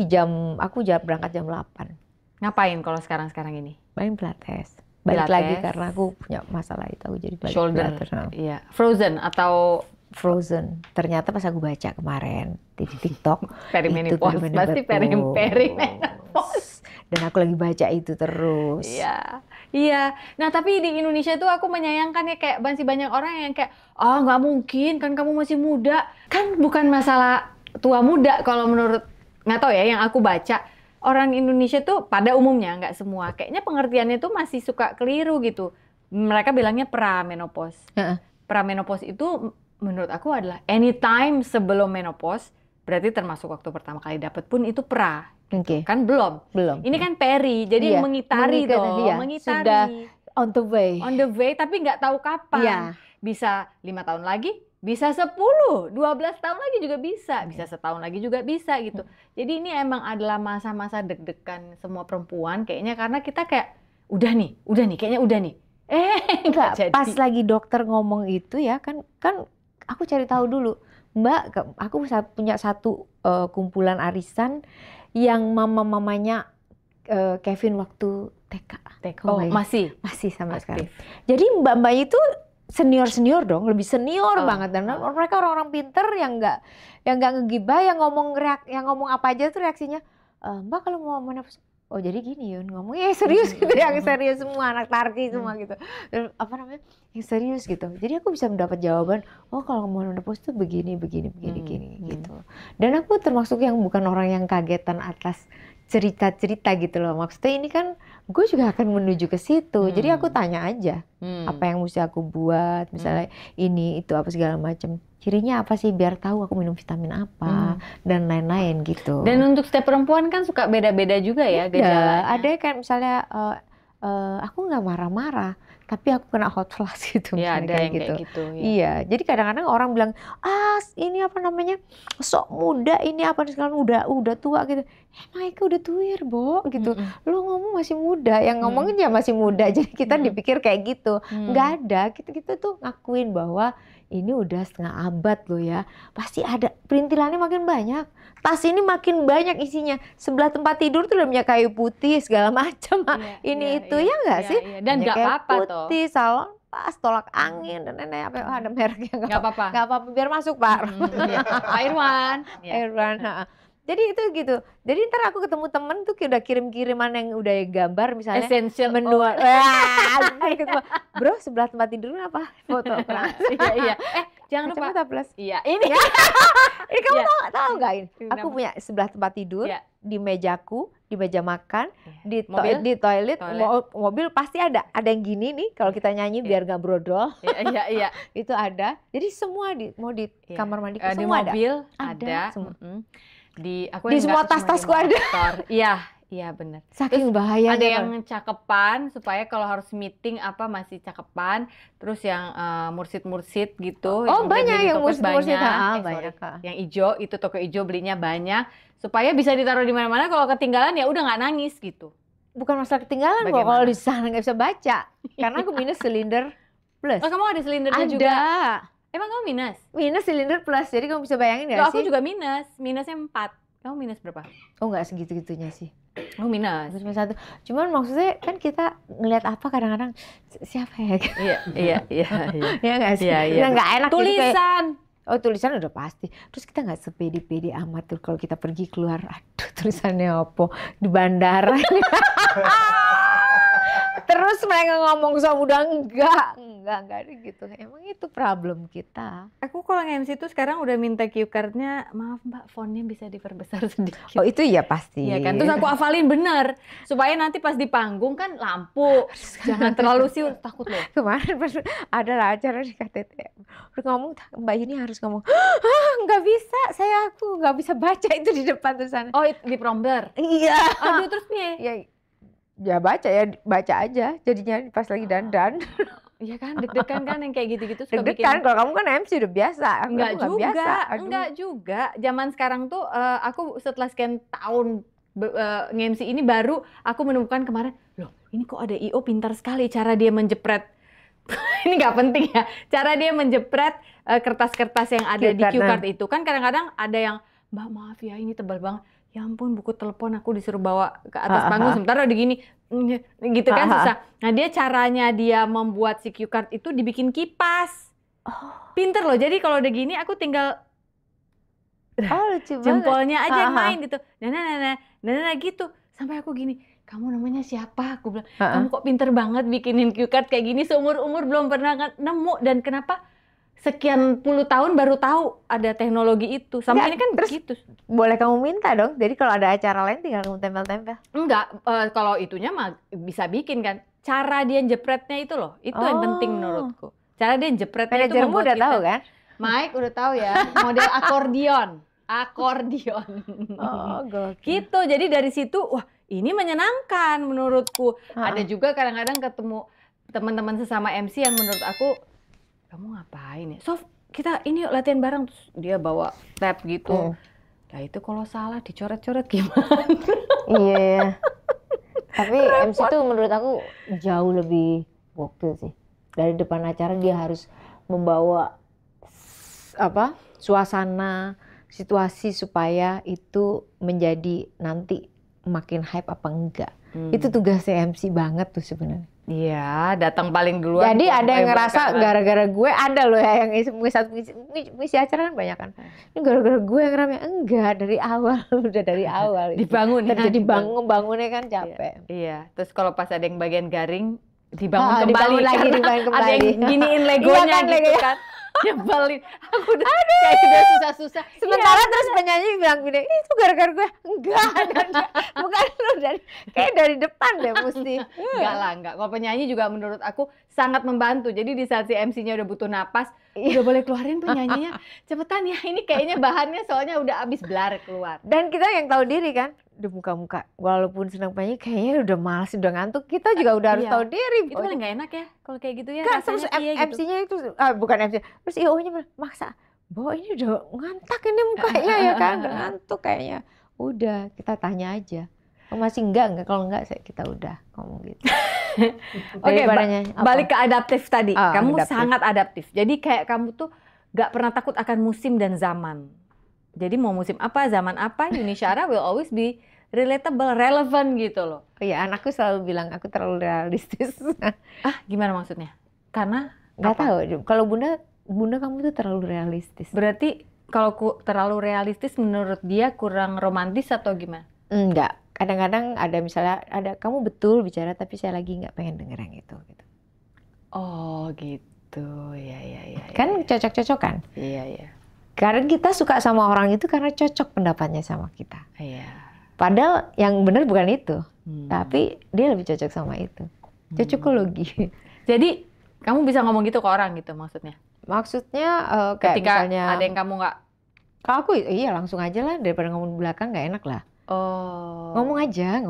aku berangkat jam 8. Ngapain kalau sekarang ini? Main pilates. Balik Pilates. lagi karena aku punya masalah itu, aku jadi balik Shoulder. pilates. Iya. Frozen atau Frozen. Ternyata pas aku baca kemarin di TikTok perimenopause? Pasti perimenopause. Dan aku lagi baca itu terus. Iya. Iya. Nah tapi di Indonesia tuh aku menyayangkan ya, kayak masih banyak orang yang kayak, nggak mungkin kan kamu masih muda. Kan bukan masalah tua muda kalau menurut, nggak tahu ya yang aku baca. Orang Indonesia tuh pada umumnya, nggak semua, kayaknya pengertiannya tuh masih suka keliru gitu. Mereka bilangnya pramenopause. Pramenopause itu menurut aku adalah anytime sebelum menopause, berarti termasuk waktu pertama kali dapat pun itu pra. Oke. Kan belum. Ini kan peri, jadi Iya, mengitari toh, iya, mengitari. sudah on the way. On the way, tapi nggak tahu kapan. Iya. Bisa 5 tahun lagi, bisa 10, 12 tahun lagi juga bisa setahun lagi juga bisa gitu. Jadi ini emang adalah masa-masa deg-degan semua perempuan kayaknya, karena kita kayak udah nih, kayaknya udah nih. Enggak, jadi. pas lagi dokter ngomong itu ya kan aku cari tahu dulu. Mbak, aku punya satu kumpulan arisan yang mamanya Kevin waktu TK. Oh, masih sampai aktif. sekarang. Jadi mbak-mbak itu senior dong, lebih senior banget, dan mereka orang-orang pinter yang nggak ngegibah, yang ngomong apa aja tuh reaksinya, Mbak kalau mau menopause, oh jadi gini Yun ngomongnya serius gitu, yang serius semua, anak tarki semua gitu, dan yang serius gitu. Jadi aku bisa mendapat jawaban, oh kalau mau menopause tuh begini gitu. Dan aku termasuk yang bukan orang yang kagetan atas cerita-cerita gitu loh. Maksudnya ini kan gue juga akan menuju ke situ. Jadi aku tanya aja apa yang mesti aku buat, misalnya ini itu apa segala macam. Cirinya apa sih biar tahu aku minum vitamin apa dan lain-lain gitu. Dan untuk setiap perempuan kan suka beda-beda juga ya gejalanya. Ada kan misalnya aku nggak marah-marah, tapi aku kena hot flash gitu. Ya, ada yang gitu. kayak gitu. Ya. Iya, jadi kadang-kadang orang bilang, ini apa namanya, sok muda, ini apa sekarang udah tua gitu. Maika udah tuir, Bo, gitu. Lo ngomong masih muda, yang ngomongin ya masih muda. Jadi kita dipikir kayak gitu. Nggak ada, kita tuh ngakuin bahwa ini udah setengah abad loh ya. Pasti ada, perintilannya makin banyak. Tas ini makin banyak isinya. Sebelah tempat tidur tuh udah minyak kayu putih, segala macam. Itu ya nggak sih? Dan nggak apa-apa toh. Putih, salon pas, tolak angin, dan lain-lain. Ada mereknya. Nggak apa-apa. Nggak apa-apa, biar masuk Pak. Pak Irwan. Irwan. Jadi itu gitu. Jadi ntar aku ketemu temen tuh udah kirim-kiriman yang udah gambar misalnya. Essential menu. Bro, sebelah tempat tidur apa? Foto. Iya. Jangan lupa. Plus. Iya, ini. Ini kamu tahu nggak ini? Aku punya sebelah tempat tidur, di mejaku, di meja makan, di toilet, mobil pasti ada yang gini nih kalau kita nyanyi biar nggak brodol. Iya. Itu ada. Jadi semua mau di kamar mandi di semua mobil ada. Semua. Di semua tas-tasku ada. Iya benar. Saking bahayanya. Ada yang cakepan supaya kalau harus meeting apa masih cakepan. Terus yang mursid-mursid gitu. Oh banyak yang mursid-mursid. Banyak. Yang hijau itu toko hijau belinya banyak supaya bisa ditaruh di mana-mana. Kalau ketinggalan ya udah nggak nangis gitu. Bukan masalah ketinggalan kok, kalau di sana nggak bisa baca. Karena aku minus silinder plus. Oh kamu ada silindernya juga? Ada. Emang kamu minus? Minus silinder plus, jadi kamu bisa bayangin nggak sih? Aku juga minus, minusnya 4. Kamu minus berapa? Oh nggak segitu-gitunya sih. Oh minus. Minus 1. Cuman maksudnya kan kita ngelihat apa kadang-kadang siapa ya? Iya. Ya nggak sih? Iya. Nggak enak. Tulisan. Oh tulisan udah pasti. Terus kita nggak sepede-pede amat tuh kalau kita pergi keluar. Aduh tulisannya apa? Di bandara. Terus mereka ngomong sama udah enggak ada gitu. Emang itu problem kita. Aku kalau nge-MC itu sekarang udah minta cue card-nya, maaf Mbak, fontnya bisa diperbesar sedikit. Oh itu ya pasti. Iya kan, terus aku hafalin bener. Supaya nanti pas di panggung kan lampu. Jangan terlalu siul, takut loh. Kemarin pas ada acara di KTT. Udah ngomong, Mbak ini harus ngomong, nggak bisa, aku nggak bisa baca itu di depan tulisannya. Oh di prompter? Iya. Aduh terus piye? Ya baca aja jadinya pas lagi dandan. Iya kan, deg-degan kan yang kayak gitu-gitu. Deg-degan, kalau kamu kan MC udah biasa. Enggak juga. Zaman sekarang tuh aku setelah sekian tahun nge-MC ini baru aku menemukan kemarin, loh ini kok ada I.O pintar sekali cara dia menjepret. Ini nggak penting ya. Cara dia menjepret kertas-kertas yang ada di cue card itu. Kan kadang-kadang ada yang, Mbak maaf ya ini tebal banget. Ya ampun buku telepon aku disuruh bawa ke atas panggung sementara udah gini gitu kan susah. Nah caranya dia membuat si cue card itu dibikin kipas. Pinter loh, jadi kalau udah gini aku tinggal jempolnya aja yang main gitu. Nah gitu. Sampai aku gini, kamu namanya siapa? Aku bilang, kamu kok pinter banget bikinin cue card kayak gini, seumur-umur belum pernah nemu. Dan kenapa sekian puluh tahun baru tahu ada teknologi itu. Sampai ini kan begitu. Boleh kamu minta dong. Jadi kalau ada acara lain tinggal kamu tempel-tempel. Enggak, kalau itunya mah bisa bikin kan. Cara dia jepretnya itu loh, itu yang penting menurutku. Cara dia jepretnya itu Manajermu membuat udah kita, tahu kan? Mike udah tahu ya, model akordion. Oh, gokil. Gitu. Jadi dari situ, wah ini menyenangkan menurutku. Ada juga kadang-kadang ketemu teman-teman sesama MC yang menurut aku, kamu ngapain ya? Sof, kita ini yuk latihan bareng. Terus dia bawa tab gitu. Nah itu kalau salah dicoret-coret gimana? Iya. Tapi MC tuh menurut aku jauh lebih gokil sih. Dari depan acara dia harus membawa suasana, situasi supaya itu menjadi nanti makin hype apa enggak. Itu tugasnya MC banget tuh sebenarnya. Iya, datang paling duluan. Jadi ada yang ngerasa gara-gara gue, ada loh ya yang ngisi acara kan banyak kan. Ini gara-gara gue yang rame, enggak, dari awal udah dari awal. Dibangun. Jadi bangunnya kan capek. Iya, terus kalau pas ada yang bagian garing dibangun kembali. Dibangun lagi, dibangun kembali. Ada yang giniin legonya Iya kan, gitu kan. Nyebelin. Aku udah kayak udah susah-susah. Sementara terus penyanyi bilang gini, itu gara-gara gue. Enggak, bukan lu kayak dari depan deh mesti. Enggak lah, enggak. Kalau penyanyi juga menurut aku sangat membantu. Jadi di saat si MC-nya udah butuh napas, udah boleh keluarin penyanyinya. Cepetan ya, ini kayaknya bahannya soalnya udah abis blar keluar. Dan kita yang tahu diri kan, di muka-muka walaupun senang penyanyi kayaknya udah malas, udah ngantuk, kita juga udah harus tahu diri. Itu paling nggak enak ya kalau kayak gitu ya. Kan terus MC-nya itu bukan MC, terus IO-nya bilang, maksa bahwa ini udah ngantak ini mukanya ya kan, udah ngantuk kayaknya. Udah kita tanya aja, masih enggak, kalau enggak kita udah ngomong gitu. Oke, balik ke adaptif tadi. Kamu adaptif. sangat adaptif. Jadi kayak kamu tuh nggak pernah takut akan musim dan zaman. Jadi mau musim apa, zaman apa, Yuni Syara will always be relatable, relevant gitu loh. Iya, anakku selalu bilang aku terlalu realistis. Gimana maksudnya? Karena nggak tahu. Kalau bunda kamu tuh terlalu realistis. Berarti kalau terlalu realistis menurut dia kurang romantis atau gimana? Enggak. Kadang-kadang ada misalnya kamu betul bicara tapi saya lagi nggak pengen denger yang itu. Gitu. Oh gitu, ya. Kan cocok-cocokan. Iya. Karena kita suka sama orang itu karena cocok pendapatnya sama kita. Iya. Padahal yang benar bukan itu, tapi dia lebih cocok sama itu. Cocokologi. Jadi kamu bisa ngomong gitu ke orang gitu maksudnya? Maksudnya kayak ketika misalnya ada yang kamu nggak. Kalau aku iya langsung aja lah, daripada ngomong di belakang nggak enak lah. Oh. Ngomong aja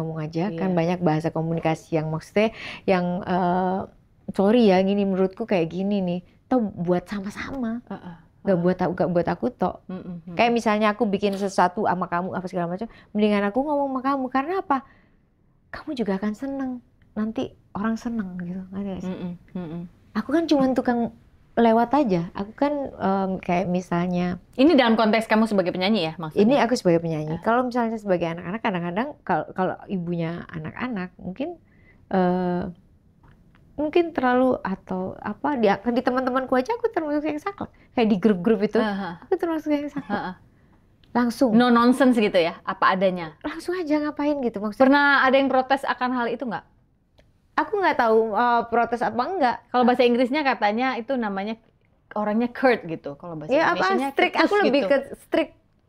Iya. kan banyak bahasa komunikasi yang maksudnya yang sorry ya gini menurutku kayak gini nih. Atau buat sama-sama. Gak buat aku tok. Kayak misalnya aku bikin sesuatu sama kamu apa segala macam, mendingan aku ngomong sama kamu karena apa? Kamu juga akan seneng. Nanti orang seneng gitu. Aku kan cuma tukang lewat aja. Aku kan kayak misalnya. Ini dalam konteks kamu sebagai penyanyi ya maksudnya? Ini aku sebagai penyanyi. Kalau misalnya sebagai anak-anak, kadang-kadang kalau ibunya anak-anak mungkin terlalu atau apa di teman-temanku aja aku termasuk yang saklek. Kayak di grup-grup itu aku termasuk yang saklek. Langsung. No nonsense gitu ya, apa adanya. Langsung aja ngapain gitu maksudnya. Pernah ada yang protes akan hal itu nggak? Aku nggak tahu protes apa enggak. Kalau bahasa Inggrisnya katanya itu namanya orangnya curt gitu. Kalau bahasa Indonesianya strict. Aku gitu. lebih ke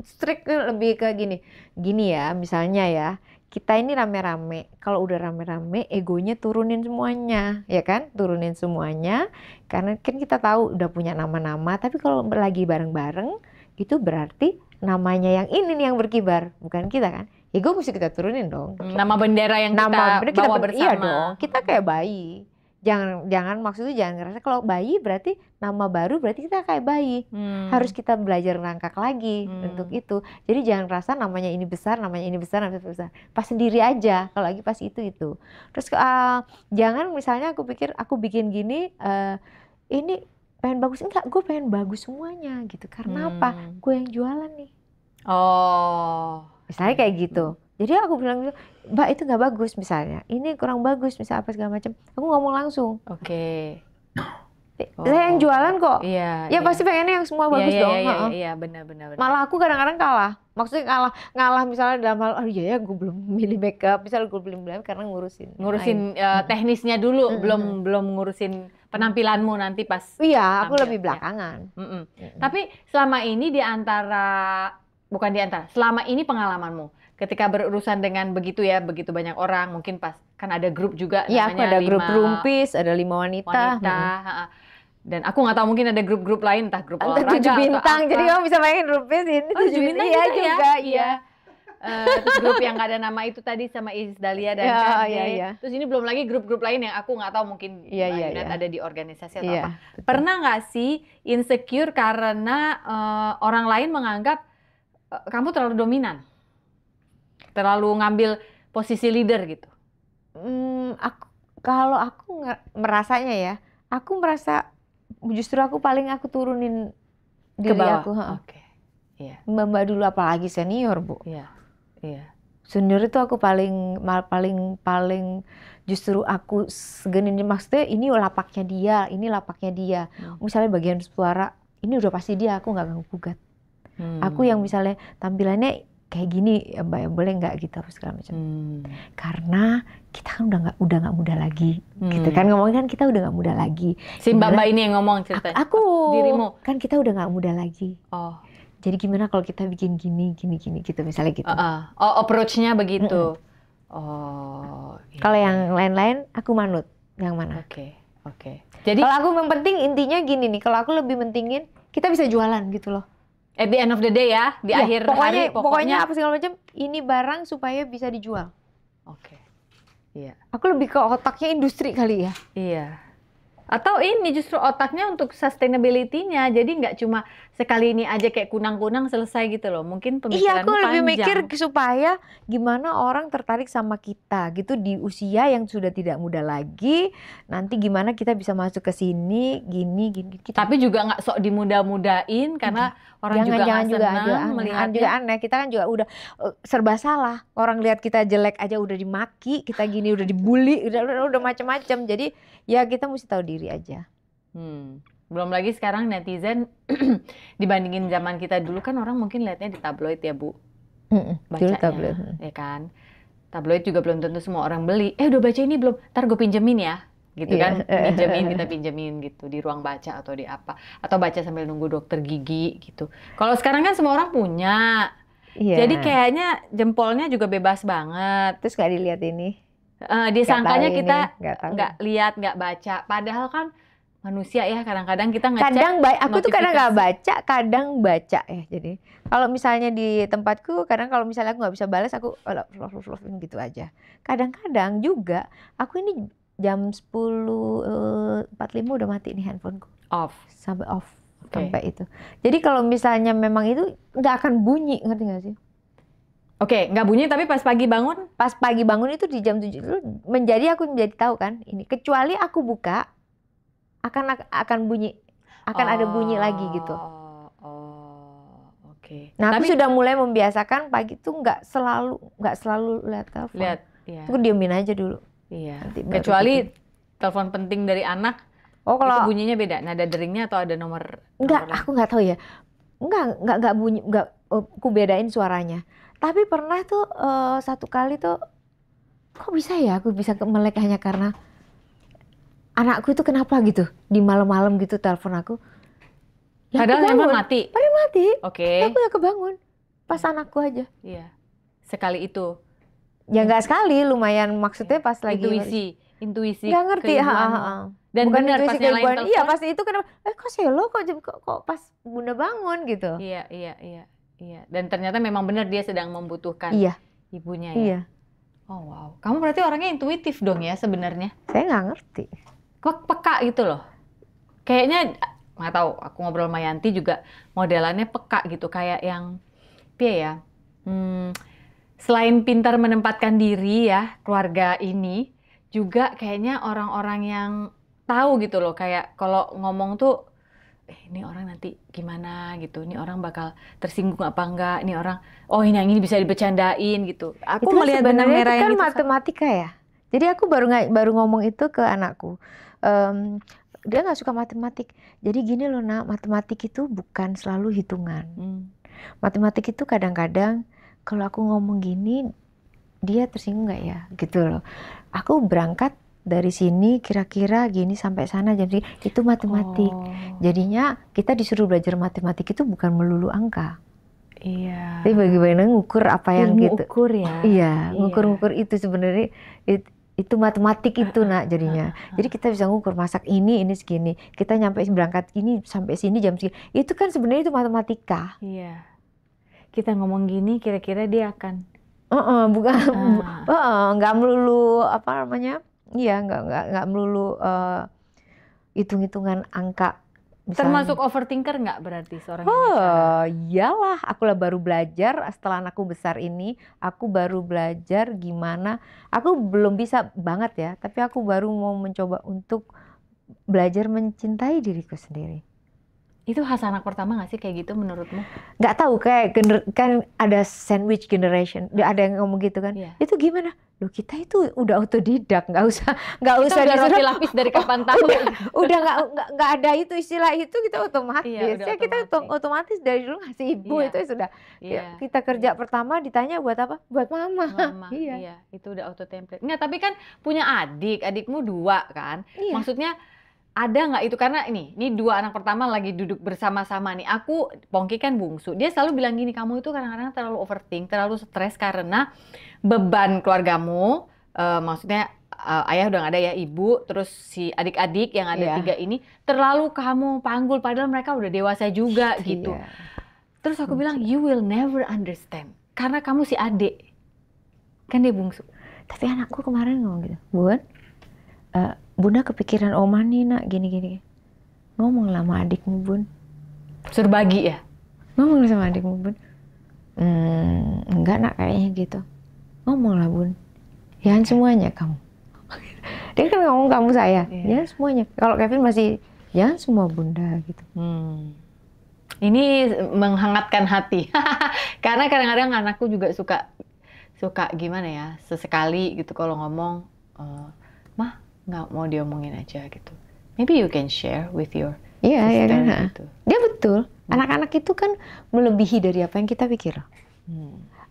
strict lebih ke gini ya. Misalnya ya, kita ini rame-rame. Kalau udah rame-rame, egonya turunin semuanya, ya kan? Turunin semuanya. Karena kan kita tahu udah punya nama-nama. Tapi kalau lagi bareng-bareng, itu berarti namanya yang ini nih yang berkibar, bukan kita kan? Ego mesti kita turunin dong. Nama bendera yang kita bawa bersama. Iya dong. Kita kayak bayi. Jangan maksudnya jangan ngerasa kalau bayi berarti nama baru berarti kita kayak bayi. Harus kita belajar nangkak lagi untuk itu. Jadi jangan rasa namanya ini besar, namanya ini besar. Pas sendiri aja kalau lagi pas itu. Terus jangan misalnya aku pikir aku bikin gini ini pengen bagus, enggak, gue pengen bagus semuanya gitu. Karena apa? Gue yang jualan nih. Oh. Misalnya kayak gitu. Jadi aku bilang gitu, Mbak itu nggak bagus misalnya, ini kurang bagus misalnya apa segala macam. Aku ngomong langsung. Oke. Saya yang jualan kok. Iya. Ya pasti pengennya yang semua bagus dong. Iya benar. Malah aku kadang-kadang kalah. Maksudnya ngalah misalnya dalam hal iya ya gue belum milih makeup, misalnya gue belum karena ngurusin teknisnya dulu, belum ngurusin penampilanmu nanti pas. Iya, aku lebih belakangan. Tapi selama ini selama ini pengalamanmu ketika berurusan dengan begitu banyak orang, mungkin pas kan ada grup juga namanya. Iya, aku ada 5 grup rumpis, ada 5 wanita. Dan aku nggak tahu mungkin ada grup-grup lain, entah grup Antar olahraga 7 bintang, atau jadi apa. kamu bisa main grupnya sini. Oh, 7 bintang iya juga ya? juga, iya. Terus grup yang nggak ada nama itu tadi sama Isis Dahlia dan Ya, Kade. iya, iya. Terus ini belum lagi grup-grup lain yang aku nggak tahu mungkin Iya, iya, Yunet iya. ada di organisasi atau Iya, apa. betul. Pernah nggak sih insecure karena orang lain menganggap kamu terlalu dominan, terlalu ngambil posisi leader gitu? Kalau aku merasanya ya, aku merasa justru aku turunin Ke diri bawah. aku. Oke. Iya. Mbak dulu apalagi senior, Bu. Iya. Iya. Senior itu aku paling justru aku segenin, maksudnya ini lapaknya dia, ini lapaknya dia. Misalnya bagian suara, ini udah pasti dia, aku nggak ganggu gugat. Aku yang misalnya tampilannya kayak gini, ya Mbak ya boleh nggak gitu apa segala macam. Karena kita kan udah nggak muda lagi, gitu kan ngomongin kan kita udah nggak muda lagi. Si Mbak ini yang ngomong ceritanya. Aku dirimu. kan kita udah nggak muda lagi. Oh. Jadi gimana kalau kita bikin gini gitu misalnya gitu. Oh, approach-nya begitu. Oh. Iya. Kalau yang lain-lain aku manut. Yang mana? Oke. Jadi Kalau aku yang penting intinya gini nih, kalau aku lebih mentingin kita bisa jualan gitu loh. at the end of the day ya, di Iya, akhir hari pokoknya apa segala macam, ini barang supaya bisa dijual. Oke. Iya. Aku lebih ke otaknya industri kali ya. Iya. Atau ini justru otaknya untuk sustainability-nya. Jadi nggak cuma sekali ini aja kayak kunang-kunang selesai gitu loh. Mungkin Iya, pemikiranmu aku lebih panjang. mikir supaya gimana orang tertarik sama kita gitu di usia yang sudah tidak muda lagi. Nanti gimana kita bisa masuk ke sini, gini. Gitu. Tapi juga nggak sok dimudah-mudain karena orang juga nggak senang melihatnya. juga aneh. Kita kan juga udah serba salah. Orang lihat kita jelek aja udah dimaki, kita gini udah dibully, udah macam-macam. Jadi ya kita mesti tahu diri aja. Belum lagi sekarang netizen dibandingin zaman kita dulu kan orang mungkin lihatnya di tabloid ya Bu. Bacanya, tabloid. ya kan. Tabloid juga belum tentu semua orang beli. Udah baca ini belum? Ntar gue pinjemin ya. Gitu kan, kita pinjemin gitu di ruang baca atau di apa. Atau baca sambil nunggu dokter gigi gitu. Kalau sekarang kan semua orang punya. Iya. Jadi kayaknya jempolnya juga bebas banget. Terus nggak dilihat ini. Disangkanya Nggak tahu kita ini, nggak lihat, nggak baca. Padahal kan manusia ya kadang-kadang kita ngecek. Aku tuh kadang nggak notifikasi. baca, kadang baca ya. Jadi kalau misalnya di tempatku, kadang kalau misalnya aku nggak bisa balas, aku gitu aja. Kadang-kadang juga aku ini jam 10.45 udah mati nih handphoneku. Off. Sampai off. Oke. Sampai itu. Jadi kalau misalnya memang itu nggak akan bunyi, ngerti nggak sih? Oke, nggak bunyi tapi pas pagi bangun. Pas pagi bangun itu di jam 7 itu aku menjadi tahu kan ini. Kecuali aku buka akan bunyi. Akan ada bunyi lagi gitu. Oke. Nah, aku Tapi sudah mulai membiasakan pagi tuh nggak selalu lihat telepon. lihat, ya. Aku diemin aja dulu. Iya. Nanti baru Kecuali bikin. telepon penting dari anak, Oh itu kalau bunyinya beda. Nada deringnya atau ada nomor? enggak, nomor lain? aku nggak tahu ya. Enggak bunyi, enggak aku bedain suaranya. Tapi pernah tuh satu kali tuh kok bisa ya aku bisa melek hanya karena anakku itu kenapa gitu di malam-malam gitu telepon aku. Ya, Padahal aku handphone bangun. mati. Padahal mati. Oke. Aku ya kebangun. Pas anakku aja. Iya. Sekali itu. Ya nggak sekali, lumayan maksudnya pas lagi Intuisi. nggak ngerti. keibuanmu. Dan Bukan benar pas intuisi nyalain keibuan. telepon. Iya pasti itu kenapa? Kok selo kok pas bunda bangun gitu. Iya. Dan ternyata memang benar dia sedang membutuhkan Iya. ibunya ya. Iya. Oh wow. Kamu berarti orangnya intuitif dong ya sebenarnya. Saya nggak ngerti. Kok peka gitu loh. Kayaknya nggak tahu. Aku ngobrol sama Yanti juga modelannya peka gitu kayak yang piye ya. Selain pintar menempatkan diri ya keluarga ini juga kayaknya orang-orang yang tahu gitu loh kayak kalau ngomong tuh ini orang nanti gimana gitu, ini orang bakal tersinggung apa enggak, ini orang ini yang ini bisa dibecandain gitu. Aku Itu melihat benang sebenarnya merah itu yang kan gitu. matematika ya. Jadi aku baru ngomong itu ke anakku. Dia nggak suka matematik. Jadi gini loh nak, matematik itu bukan selalu hitungan. Matematik itu kadang-kadang kalau aku ngomong gini dia tersinggung nggak ya gitu loh. Aku berangkat dari sini kira-kira gini sampai sana jam segini, itu matematik. Jadinya kita disuruh belajar matematik itu bukan melulu angka. Iya. Tapi bagaimana ngukur apa yang Ilmu gitu. ukur ya. Iya, ngukur-ngukur itu sebenarnya Itu matematik itu nak jadinya. Jadi kita bisa ngukur masak ini segini. Kita nyampe berangkat ini sampai sini jam segini. Itu kan sebenarnya itu matematika. Iya. Kita ngomong gini kira-kira dia akan Bukan nggak melulu apa namanya? Iya, nggak melulu hitung-hitungan angka. Misalnya. Termasuk overthinker nggak berarti seorang iyalah, aku lah baru belajar setelah anakku besar ini, aku baru belajar gimana, aku belum bisa banget ya, tapi aku baru mau mencoba untuk belajar mencintai diriku sendiri. Itu khas anak pertama nggak sih kayak gitu menurutmu? Nggak tahu, kayak kan ada sandwich generation, ada yang ngomong gitu kan, itu gimana? Loh kita itu udah otodidak, nggak usah udah roti lapis dari kapan tahu. udah nggak ada itu istilah itu, kita otomatis. Iya, kita otomatis dari dulu ngasih ibu itu sudah. Iya. Kita kerja pertama ditanya buat apa? Buat mama. Iya, itu udah auto template. Nggak, tapi kan punya adikmu 2 kan? Iya. Maksudnya ada nggak itu, karena ini 2 anak pertama lagi duduk bersama-sama nih. Pongki kan bungsu, dia selalu bilang gini, kamu itu kadang-kadang terlalu overthink, terlalu stres karena beban keluargamu, maksudnya ayah udah nggak ada ya, ibu, terus si adik-adik yang ada 3 ini terlalu kamu panggul, padahal mereka udah dewasa juga gitu. Terus aku bilang, you will never understand karena kamu si adik, kan dia bungsu. Tapi anakku kemarin ngomong gitu, Bun, Bunda kepikiran Oma nih nak, gini-gini. Ngomong lah sama adikmu, Bun. Suruh bagi ya? Ngomong sama adikmu, Bun. Enggak nak, kayaknya gitu. Ngomong lah, Bun. Jangan semuanya kamu. Dia kan ngomong kamu saya. Jangan semuanya. Kalau Kevin masih, jangan semua Bunda gitu. Ini menghangatkan hati. Karena kadang-kadang anakku juga suka gimana ya, sesekali gitu kalau ngomong, Mah, nggak mau diomongin aja gitu. Maybe you can share with your sister kan? gitu. Dia betul. Anak-anak itu kan melebihi dari apa yang kita pikir.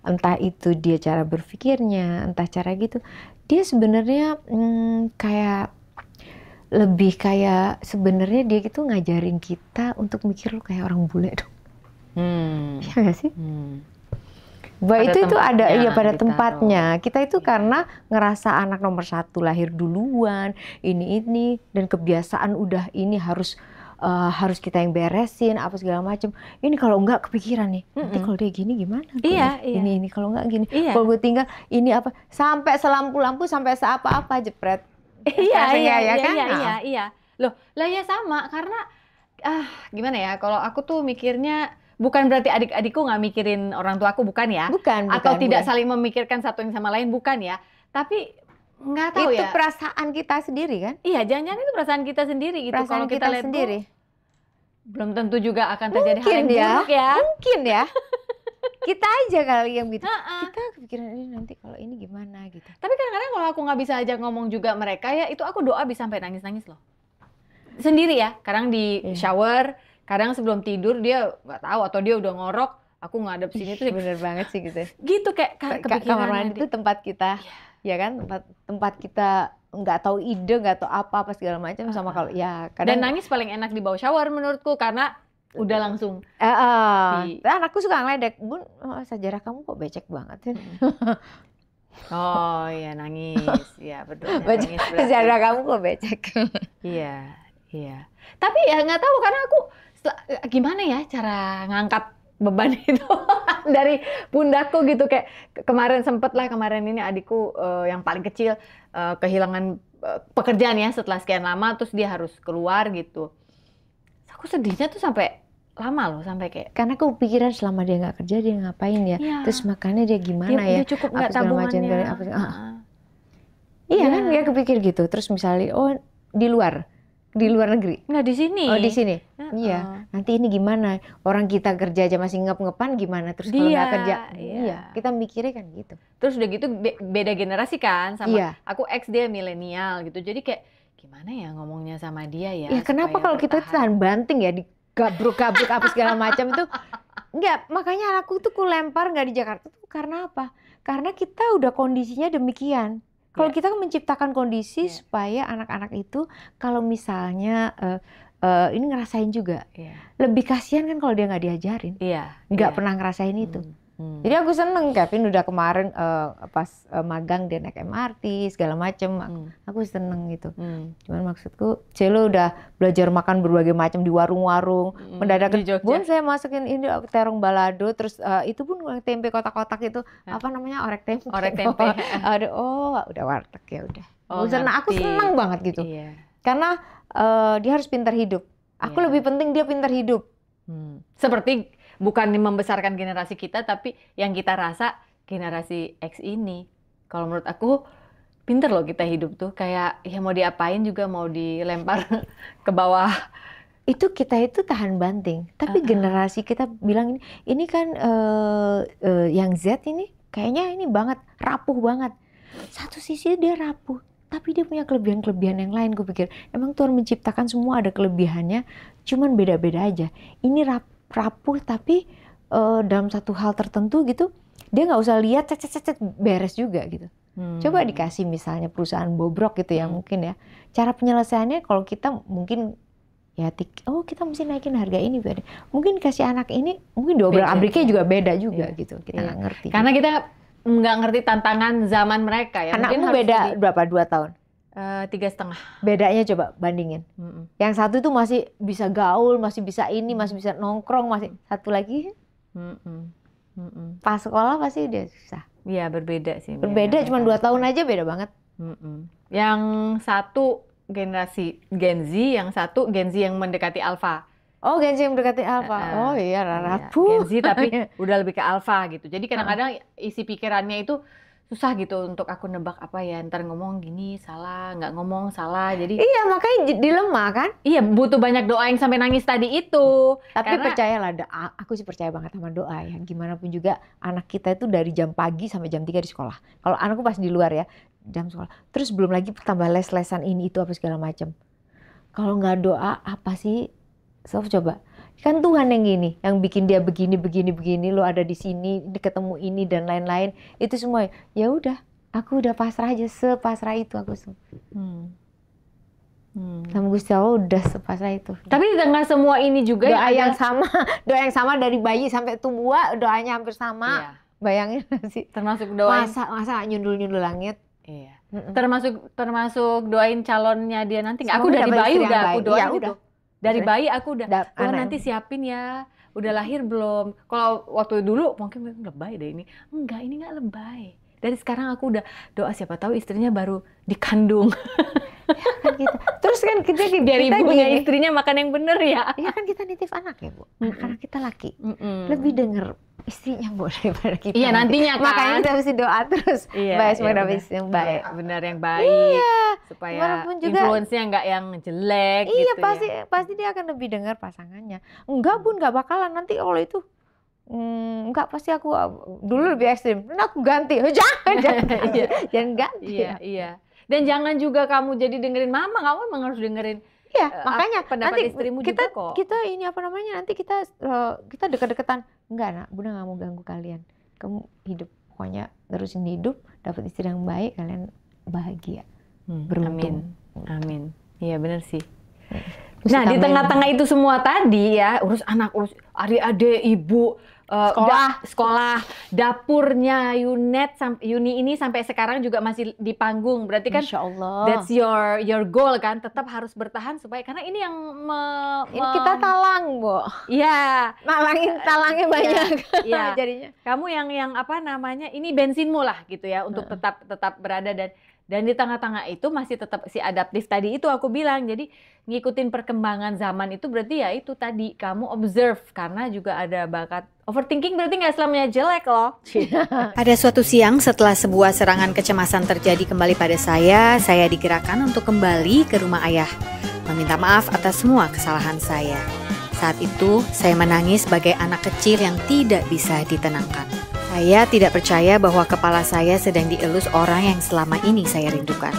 Entah itu dia cara berpikirnya, entah cara gitu. Dia sebenarnya kayak lebih kayak sebenarnya dia gitu ngajarin kita untuk mikir kayak orang bule dong. Iya nggak sih? Bahwa itu ada pada tempatnya. Kita itu karena ngerasa anak nomor 1 lahir duluan, ini dan kebiasaan udah ini harus kita yang beresin apa segala macam. Ini kalau enggak kepikiran nih, nanti kalau dia gini gimana? Iya. Ini kalau enggak gini. Kalau gue tinggal ini apa sampai selampu-lampu sampai seapa-apa jepret. Iya. Loh, lah ya sama karena gimana ya? Kalau aku tuh mikirnya bukan berarti adik-adikku nggak mikirin orang tua aku, bukan ya? Bukan. Atau tidak saling memikirkan satu yang sama lain, bukan ya? Tapi nggak tahu itu ya. Itu perasaan kita sendiri kan? Iya, jangan-jangan itu perasaan kita sendiri gitu. Kalau kita lihat sendiri, belum tentu juga akan terjadi hal yang buruk ya. Mungkin ya. Kita aja kali yang gitu. Kita kepikiran ini nanti kalau ini gimana gitu. Tapi kadang-kadang kalau aku nggak bisa ajak ngomong juga mereka ya, itu aku doa bisa sampai nangis-nangis loh. Sendiri ya, kadang di shower. Kadang sebelum tidur dia nggak tahu atau dia udah ngorok, aku ngadep sini tuh bener banget sih gitu. Gitu kayak kepikiran. Kamar mandi itu tempat kita, ya kan, tempat kita nggak tahu ide, nggak tahu apa segala macam sama kalau ya. Dan nangis paling enak di bawah shower menurutku karena udah langsung. Anakku suka ngeledek, Bun, sejarah kamu kok becek banget. Oh iya nangis, ya betul. Sejarah kamu kok becek. Iya. Tapi ya nggak tahu karena aku gimana ya cara ngangkat beban itu dari pundakku gitu, kayak kemarin ini adikku yang paling kecil kehilangan pekerjaan ya setelah sekian lama, terus dia harus keluar gitu. Aku sedihnya tuh sampai lama loh, sampai kayak karena aku pikiran selama dia nggak kerja dia ngapain ya, terus makannya dia gimana ya, dia cukup nggak tabungannya. Iya kan dia kepikir gitu, terus misalnya di luar negeri. Nggak di sini. Oh di sini. Iya. Nanti ini gimana? Orang kita kerja aja masih ngep-ngepan gimana? Terus kalau nggak kerja, kita mikirnya kan gitu. Terus udah gitu beda generasi kan sama aku dia milenial gitu. Jadi kayak gimana ya ngomongnya sama dia ya? Ya kenapa kalau kita tahan banting ya digabruk-gabruk apa segala macam itu? Enggak, makanya anakku tuh lempar nggak di Jakarta tuh karena apa? Karena kita udah kondisinya demikian. Kalau kita menciptakan kondisi supaya anak-anak itu kalau misalnya ini ngerasain juga, lebih kasihan kan kalau dia nggak diajarin, nggak pernah ngerasain itu. Jadi aku seneng Kevin udah kemarin pas magang dia naik MRT segala macem, aku seneng gitu. Cuman maksudku Celo udah belajar makan berbagai macam di warung-warung, mendadak Bun saya masukin ini terong balado, terus itu pun tempe kotak-kotak itu apa namanya orek tempe. Aduh, udah warteg ya udah. Aku seneng banget gitu. Karena dia harus pintar hidup. Aku lebih penting dia pintar hidup. Seperti bukan membesarkan generasi kita, tapi yang kita rasa generasi X ini. Kalau menurut aku, pinter loh kita hidup tuh. Kayak ya mau diapain juga, mau dilempar ke bawah. Itu kita itu tahan banting. Tapi generasi kita bilang, ini kan yang Z ini kayaknya ini banget, rapuh banget. Satu sisi dia rapuh, tapi dia punya kelebihan-kelebihan yang lain. Gue pikir, emang Tuhan menciptakan semua ada kelebihannya, cuman beda-beda aja. Ini rapuh tapi dalam satu hal tertentu gitu dia nggak usah lihat cet beres juga gitu. Coba dikasih misalnya perusahaan bobrok gitu ya mungkin ya, cara penyelesaiannya kalau kita mungkin ya kita mesti naikin harga ini, mungkin kasih anak ini mungkin dobrak-abriknya juga beda juga gitu, kita nggak ngerti karena kita nggak ngerti tantangan zaman mereka ya. Anakmu beda berapa 2 tahun? 3,5. Bedanya coba bandingin. Yang satu itu masih bisa gaul, masih bisa ini, masih bisa nongkrong, masih satu lagi pas sekolah pasti udah susah. Iya berbeda sih. Berbeda cuma 2 tahun aja beda banget. Yang satu generasi Gen Z, yang satu Gen Z yang mendekati Alpha. Oh, Gen Z yang mendekati Alpha. Oh iya, rapuh. Gen Z tapi udah lebih ke Alpha gitu. Jadi kadang-kadang isi pikirannya itu susah gitu untuk aku nebak apa ya, ntar ngomong gini salah, nggak ngomong salah, jadi iya makanya dilema kan. Iya, butuh banyak doa yang sampai nangis tadi itu. Tapi percayalah, aku sih percaya banget sama doa ya. Gimana pun juga anak kita itu dari jam pagi sampai jam 3 di sekolah. Kalau anakku pas di luar ya, jam sekolah. Terus belum lagi tambah les-lesan ini itu apa segala macam. Kalau nggak doa apa sih? Sof coba. Kan Tuhan yang gini, yang bikin dia begini, lo ada di sini, ketemu ini dan lain-lain, itu semua. Ya udah, aku udah pasrah aja, sepasrah itu aku. Sama Gusti Allah udah sepasrah itu. Tapi di tengah semua ini juga doa yang sama dari bayi sampai tua, doanya hampir sama. Iya. Bayangin sih. Termasuk doain. Masa nyundul-nyundul langit. Iya. Termasuk doain calonnya dia nanti. Aku dari bayi udah aku doain itu. Dari bayi aku udah, Tuhan nanti siapin ya, udah lahir belum? Kalau waktu dulu mungkin lebay deh ini. Enggak, ini nggak lebay. Dari sekarang aku udah doa, siapa tahu istrinya baru dikandung. Ya kan gitu. Terus kan kita biar ibunya istrinya makan yang bener ya. Iya kan kita nitip anak ya Bu. Anak kita laki. Lebih denger istrinya Bu daripada kita. Iya nantinya kan. Makanya kita mesti doa terus. Baik semua dapat istri yang baik. Benar yang baik. Iya. Supaya influence-nya nggak yang jelek iya, gitu pasti dia akan lebih dengar pasangannya. Enggak Bun, nggak bakalan nanti kalau itu. Enggak, pasti aku dulu lebih ekstrim. Nah, aku ganti. Jangan ganti. Iya. Dan jangan juga kamu jadi dengerin mama, kamu emang harus dengerin. Iya, makanya pendapat istrimu juga kok. Kita ini apa namanya? Nanti kita dekat-dekatan. Enggak, Nak, Bunda nggak mau ganggu kalian. Kamu hidup pokoknya terusin hidup, dapat istri yang baik, kalian bahagia. Beruntung. Amin. Iya benar sih. Nah, di tengah-tengah itu semua tadi ya, urus anak, urus adik-adik, ibu, sekolah, dapurnya Yuni ini sampai sekarang juga masih di panggung. Berarti kan Insya Allah. That's your goal kan, tetap harus bertahan supaya karena ini yang kita talang, Bu. Iya. Talangnya banyak. Iya. Jadinya. Kamu yang apa namanya? Ini bensinmu lah gitu ya untuk tetap berada dan di tengah-tengah itu masih tetap si adaptif tadi itu aku bilang. Jadi ngikutin perkembangan zaman itu berarti ya itu tadi kamu observe karena juga ada bakat overthinking, berarti nggak selamanya jelek loh. Pada suatu siang setelah sebuah serangan kecemasan terjadi kembali pada saya digerakkan untuk kembali ke rumah ayah, meminta maaf atas semua kesalahan saya. Saat itu saya menangis sebagai anak kecil yang tidak bisa ditenangkan. Saya tidak percaya bahwa kepala saya sedang dielus orang yang selama ini saya rindukan.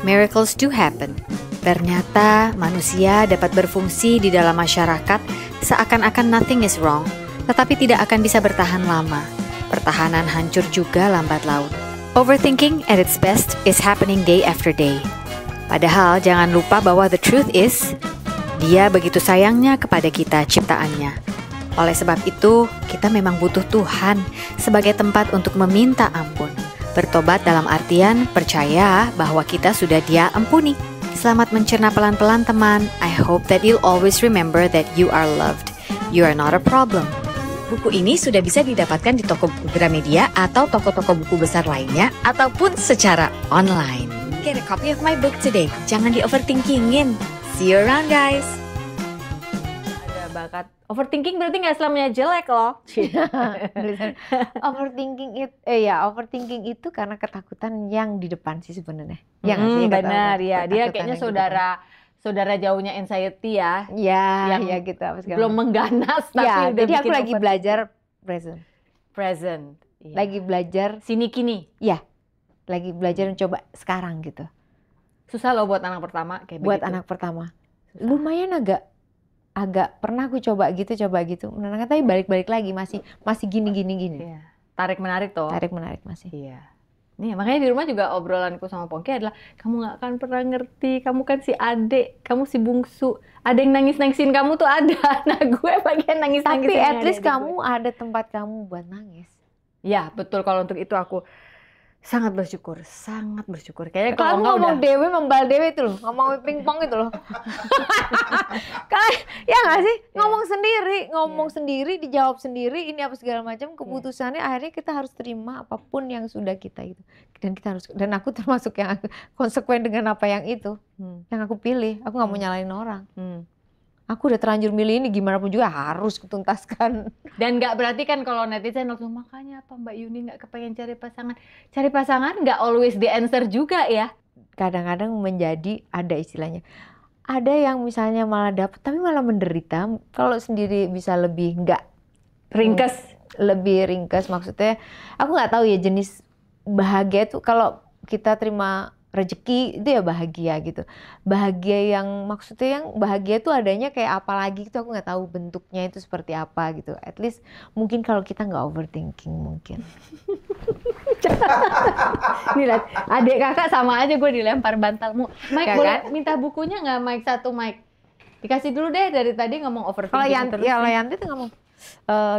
Miracles do happen. Ternyata manusia dapat berfungsi di dalam masyarakat seakan-akan nothing is wrong, tetapi tidak akan bisa bertahan lama. Pertahanan hancur juga lambat laun. Overthinking at its best is happening day after day. Padahal jangan lupa bahwa the truth is, Dia begitu sayangnya kepada kita ciptaannya. Oleh sebab itu, kita memang butuh Tuhan sebagai tempat untuk meminta ampun. Bertobat dalam artian percaya bahwa kita sudah Dia ampuni. Selamat mencerna pelan-pelan teman. I hope that you'll always remember that you are loved. You are not a problem. Buku ini sudah bisa didapatkan di toko buku Gramedia atau toko-toko buku besar lainnya ataupun secara online. Get a copy of my book today. Jangan di-overthinkingin. See you around guys. Ada bakat overthinking berarti nggak selamanya jelek loh. Overthinking itu karena ketakutan yang di depan sih sebenarnya. Ya nggak sih? Benar ya. Dia Ketakutan kayaknya yang di depan. saudara jauhnya anxiety ya. Ya, Yang ya gitu. Apa segala Belum macam. mengganas tapi Ya, udah jadi aku bikin lagi overthinking. belajar present. Iya. Lagi belajar, Sini kini. lagi belajar mencoba sekarang gitu. Susah loh buat anak pertama kayak Buat begitu. anak pertama. Lumayan agak pernah aku coba gitu. Menenangkan tapi balik-balik lagi masih gini. Iya. Tarik menarik toh. Tarik menarik masih. Iya. Nih makanya di rumah juga obrolanku sama Pongki adalah kamu nggak akan pernah ngerti, kamu kan si adik, kamu si bungsu, ada yang nangis-nangisin kamu tuh ada. Nah gue bagian nangis-nangisin. Tapi at least kamu ada tempat kamu buat nangis. Ya betul, kalau untuk itu aku sangat bersyukur. Kayaknya Kalau kalau nggak ngomong udah dewe, membal dewe itu loh, ngomong pingpong itu loh. Ya nggak sih, ngomong sendiri, dijawab sendiri, ini apa segala macam, keputusannya akhirnya kita harus terima apapun yang sudah kita itu. Dan aku termasuk yang konsekuen dengan apa yang itu, yang aku pilih. Aku nggak mau nyalain orang. Aku udah terlanjur milih ini, gimana pun juga harus kutuntaskan. Dan nggak berarti kan kalau netizen langsung makanya apa Mbak Yuni nggak kepengen cari pasangan. Cari pasangan nggak always the answer juga ya. Kadang-kadang menjadi ada istilahnya. Ada yang misalnya malah dapet tapi malah menderita. Kalau sendiri bisa lebih nggak Ringkes. lebih ringkas, maksudnya aku nggak tahu ya jenis bahagia itu. Kalau kita terima rezeki itu ya bahagia gitu. Bahagia yang maksudnya yang bahagia itu adanya kayak apa lagi gitu, aku nggak tahu bentuknya itu seperti apa gitu. At least mungkin kalau kita nggak overthinking mungkin. Nih lihat, adik kakak sama aja gue dilempar bantalmu. Mike Ya boleh kan? minta bukunya nggak Mike, satu Mike? Dikasih dulu deh, dari tadi ngomong Kalau overthinking terus. Kalau Yanti tuh ngomong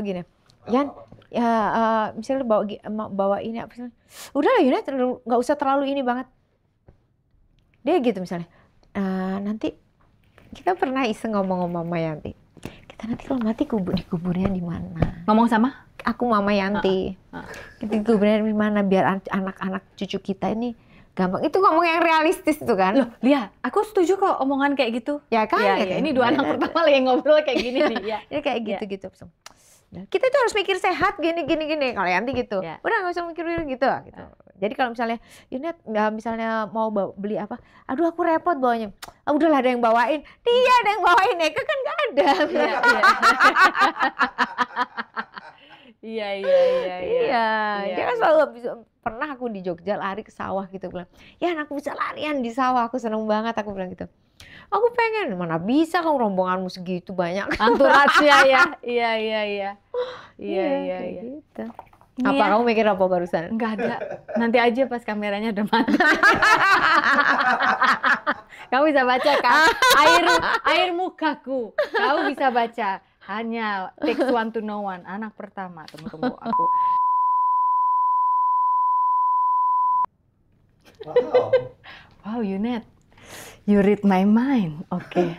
gini, Yan, ya misalnya bawa ini apa sih? Udah lah Yuna, nggak usah terlalu ini banget. Dia gitu misalnya, nanti kita pernah iseng ngomong sama Mama Yanti, kita nanti kalau mati dikuburnya di mana? Ngomong sama? Aku Mama Yanti, kita dikuburnya di mana biar anak-anak cucu kita ini gampang. Itu ngomong yang realistis itu kan? Loh, Lia, aku setuju kok omongan kayak gitu. Ya kan? Ya, ya ya, kan? ini dua anak pertama lagi ngobrol kayak gini nih. Ya. Ya kayak gitu-gitu. Kita tuh harus mikir sehat gini. Kalau Yanti gitu. Ya. Udah nggak usah mikir gitu. Jadi kalau misalnya Yunet nggak misalnya mau beli apa, aduh aku repot bawanya. Udahlah ada yang bawain. Dia ada yang bawain, Eka kan nggak ada. Iya. Dia kan selalu pernah aku di Jogja lari ke sawah gitu, bilang, ya aku bisa larian di sawah, aku seneng banget, aku bilang gitu. Aku pengen, mana bisa kamu rombonganmu segitu banyak. Anturasnya ya. Iya. Gitu. Ini Apa ya. kamu mikir apa barusan? Enggak ada. Nanti aja pas kameranya udah mati. Kamu bisa baca kan? Air mukaku. Kamu bisa baca. Hanya takes one to know one. Anak pertama. Tunggu aku. Wow, Yunet. You read my mind. Oke.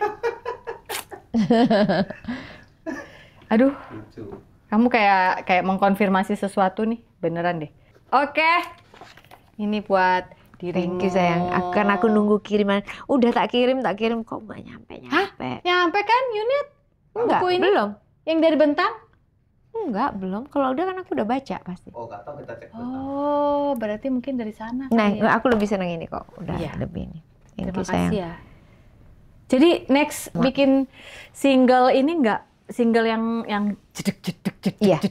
Aduh. Kamu kayak mengkonfirmasi sesuatu nih, beneran deh. Oke, ini buat dirimu. Thank you sayang. Karena aku nunggu kiriman. Udah tak kirim kok nggak nyampe. Nyampe kan, Yunit? Enggak, Buku ini? belum. Yang dari Bentang? Enggak, belum. Kalau udah kan aku udah baca pasti. Oh, nggak tahu, kita cek dulu. Oh, berarti mungkin dari sana. Nah, kali ya. aku lebih senang ini kok. Udah Iya. lebih ini. Thank Terima you sayang. kasih ya. Jadi next bikin single ini enggak? Single yang jedek. Iya.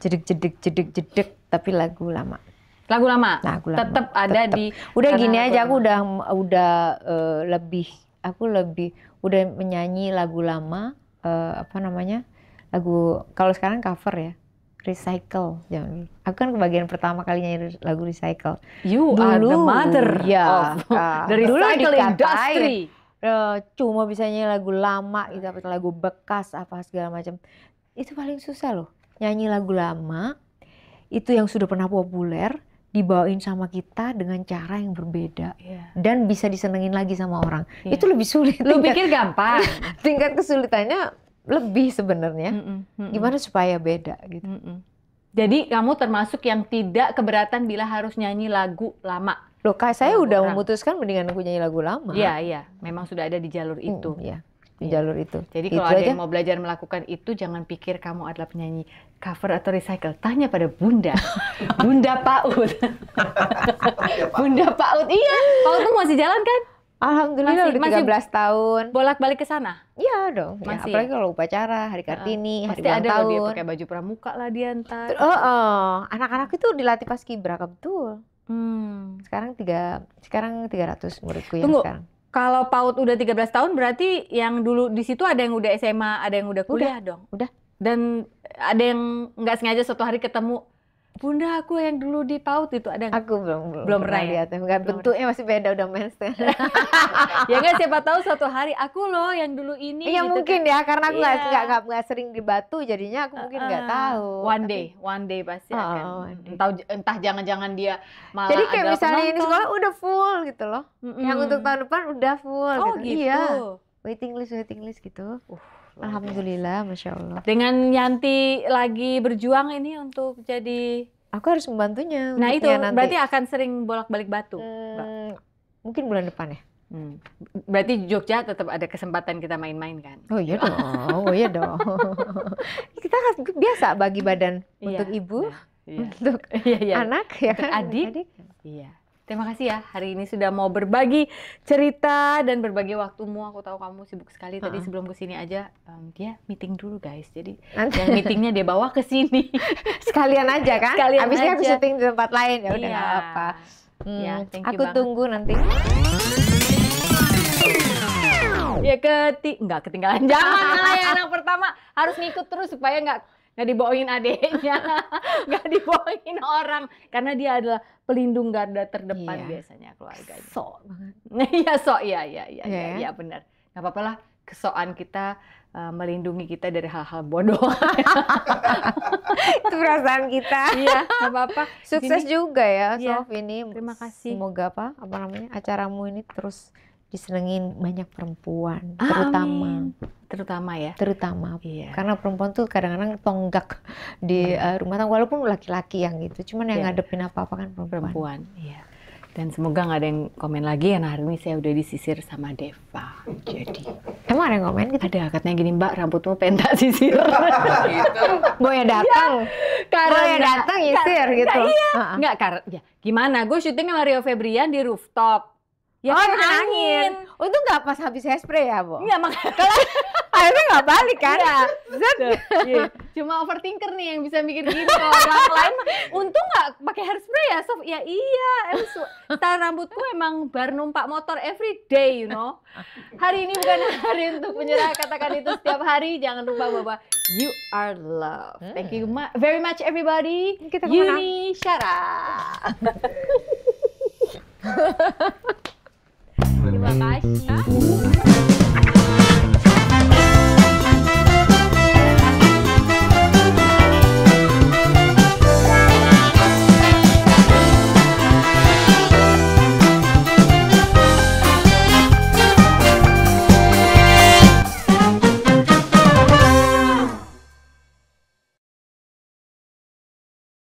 Jedek, tapi lagu lama. Lagu lama. Tetap ada di. Udah karena gini lagu aja aku lama. udah menyanyi lagu lama, apa namanya? Kalau sekarang cover ya. Recycle. Jangan. Aku kan bagian pertama kali nyanyi lagu Recycle. You are the mother ya, of the recycle industry. Cuma bisa nyanyi lagu lama gitu, apa lagu bekas apa segala macam. Itu paling susah loh. Nyanyi lagu lama, itu yang sudah pernah populer, dibawain sama kita dengan cara yang berbeda. Dan bisa disenengin lagi sama orang. Itu lebih sulit. Lu pikir gampang? Tingkat kesulitannya lebih sebenarnya. Gimana supaya beda gitu. Jadi kamu termasuk yang tidak keberatan bila harus nyanyi lagu lama? Loh, saya udah memutuskan mendingan aku nyanyi lagu lama. Iya. Memang sudah ada di jalur itu. Iya. Di jalur itu. Jadi kalau ada yang mau belajar melakukan itu, jangan pikir kamu adalah penyanyi cover atau recycle. Tanya pada Bunda. Bunda PAUD. Bunda PAUD, iya. PAUD tuh masih jalan kan? Alhamdulillah udah 13 tahun. Bolak-balik ke sana? Iya dong. Masih. Apalagi kalau upacara, hari Kartini, hari ulang tahun. Pasti ada dia pakai baju pramuka lah dia ntar. Anak-anak itu dilatih paskibraka betul. Sekarang 300 muridku yang sekarang. Kalau PAUD udah 13 tahun berarti yang dulu di situ ada yang udah SMA, ada yang udah kuliah dong? Udah. Dan ada yang nggak sengaja suatu hari ketemu, Bunda aku yang dulu di PAUD itu ada nggak? Aku belum pernah lihat. Bentuknya masih beda, udah mainstream. Ya nggak, siapa tahu suatu hari aku loh yang dulu ini. Iya gitu mungkin kan. ya, karena aku nggak sering di Batu, jadinya aku mungkin nggak tahu. One day pasti akan. Entah jangan-jangan dia malah. Jadi kayak adalah misalnya penonton. ini sekolah udah full gitu loh. Yang untuk tahun depan udah full. Oh gitu. Iya. Waiting list gitu. Alhamdulillah, Masya Allah. Dengan Yanti lagi berjuang ini untuk jadi... Aku harus membantunya. Nah itu nanti. berarti akan sering bolak-balik Batu? Mungkin bulan depan ya. Berarti Jogja tetap ada kesempatan kita main-main kan? Oh iya dong. Kita kan biasa bagi badan untuk ibu, untuk anak, ya untuk kan? adik. Iya. Terima kasih ya hari ini sudah mau berbagi cerita dan berbagi waktumu. Aku tahu kamu sibuk sekali. Tadi sebelum kesini aja dia meeting dulu guys. Jadi yang meetingnya dia bawa ke sini. Sekalian aja kan? Habisnya aku syuting di tempat lain, ya udah nggak apa. Ya, thank you aku banget. tunggu nanti. Ya nggak ketinggalan zaman lah ya, anak pertama harus ngikut terus supaya nggak dibohongin adeknya, nggak dibohongin orang, karena dia adalah pelindung garda terdepan biasanya keluarganya. Sok banget. Iya benar. Nggak apa-apa lah kesokan kita melindungi kita dari hal-hal bodoh. Itu perasaan kita. Iya, nggak apa-apa. Sukses juga ya, Sof ini. Terima kasih. Semoga acaramu ini terus disenengin banyak perempuan, terutama ya. Iya. Karena perempuan tuh kadang-kadang tonggak di rumah tangga, walaupun laki-laki yang gitu, cuman yang ngadepin apa-apa kan perempuan. Iya. Dan semoga nggak ada yang komen lagi karena hari ini saya udah disisir sama Deva. Jadi emang ada yang komen gitu? Ada, katanya gini, Mbak rambutmu pentak sisir. Boya datang, Boya datang nyisir gitu. Nggak, karena gimana? Gue syuting sama Rio Febrian di rooftop. Ya kan angin. Untung nggak pas habis hairspray ya, Bo? Iya, makanya. Kalau akhirnya nggak balik kan? Iya. Cuma overthinker nih yang bisa mikir gini. Kalau orang lain, untung nggak pakai hairspray ya, Sof. Ya iya, style rambutku emang bar numpak motor every day, you know. Hari ini bukan hari untuk menyerah, katakan itu setiap hari. Jangan lupa bahwa you are loved. Thank you very much everybody. Yuni Syara. Terima kasih.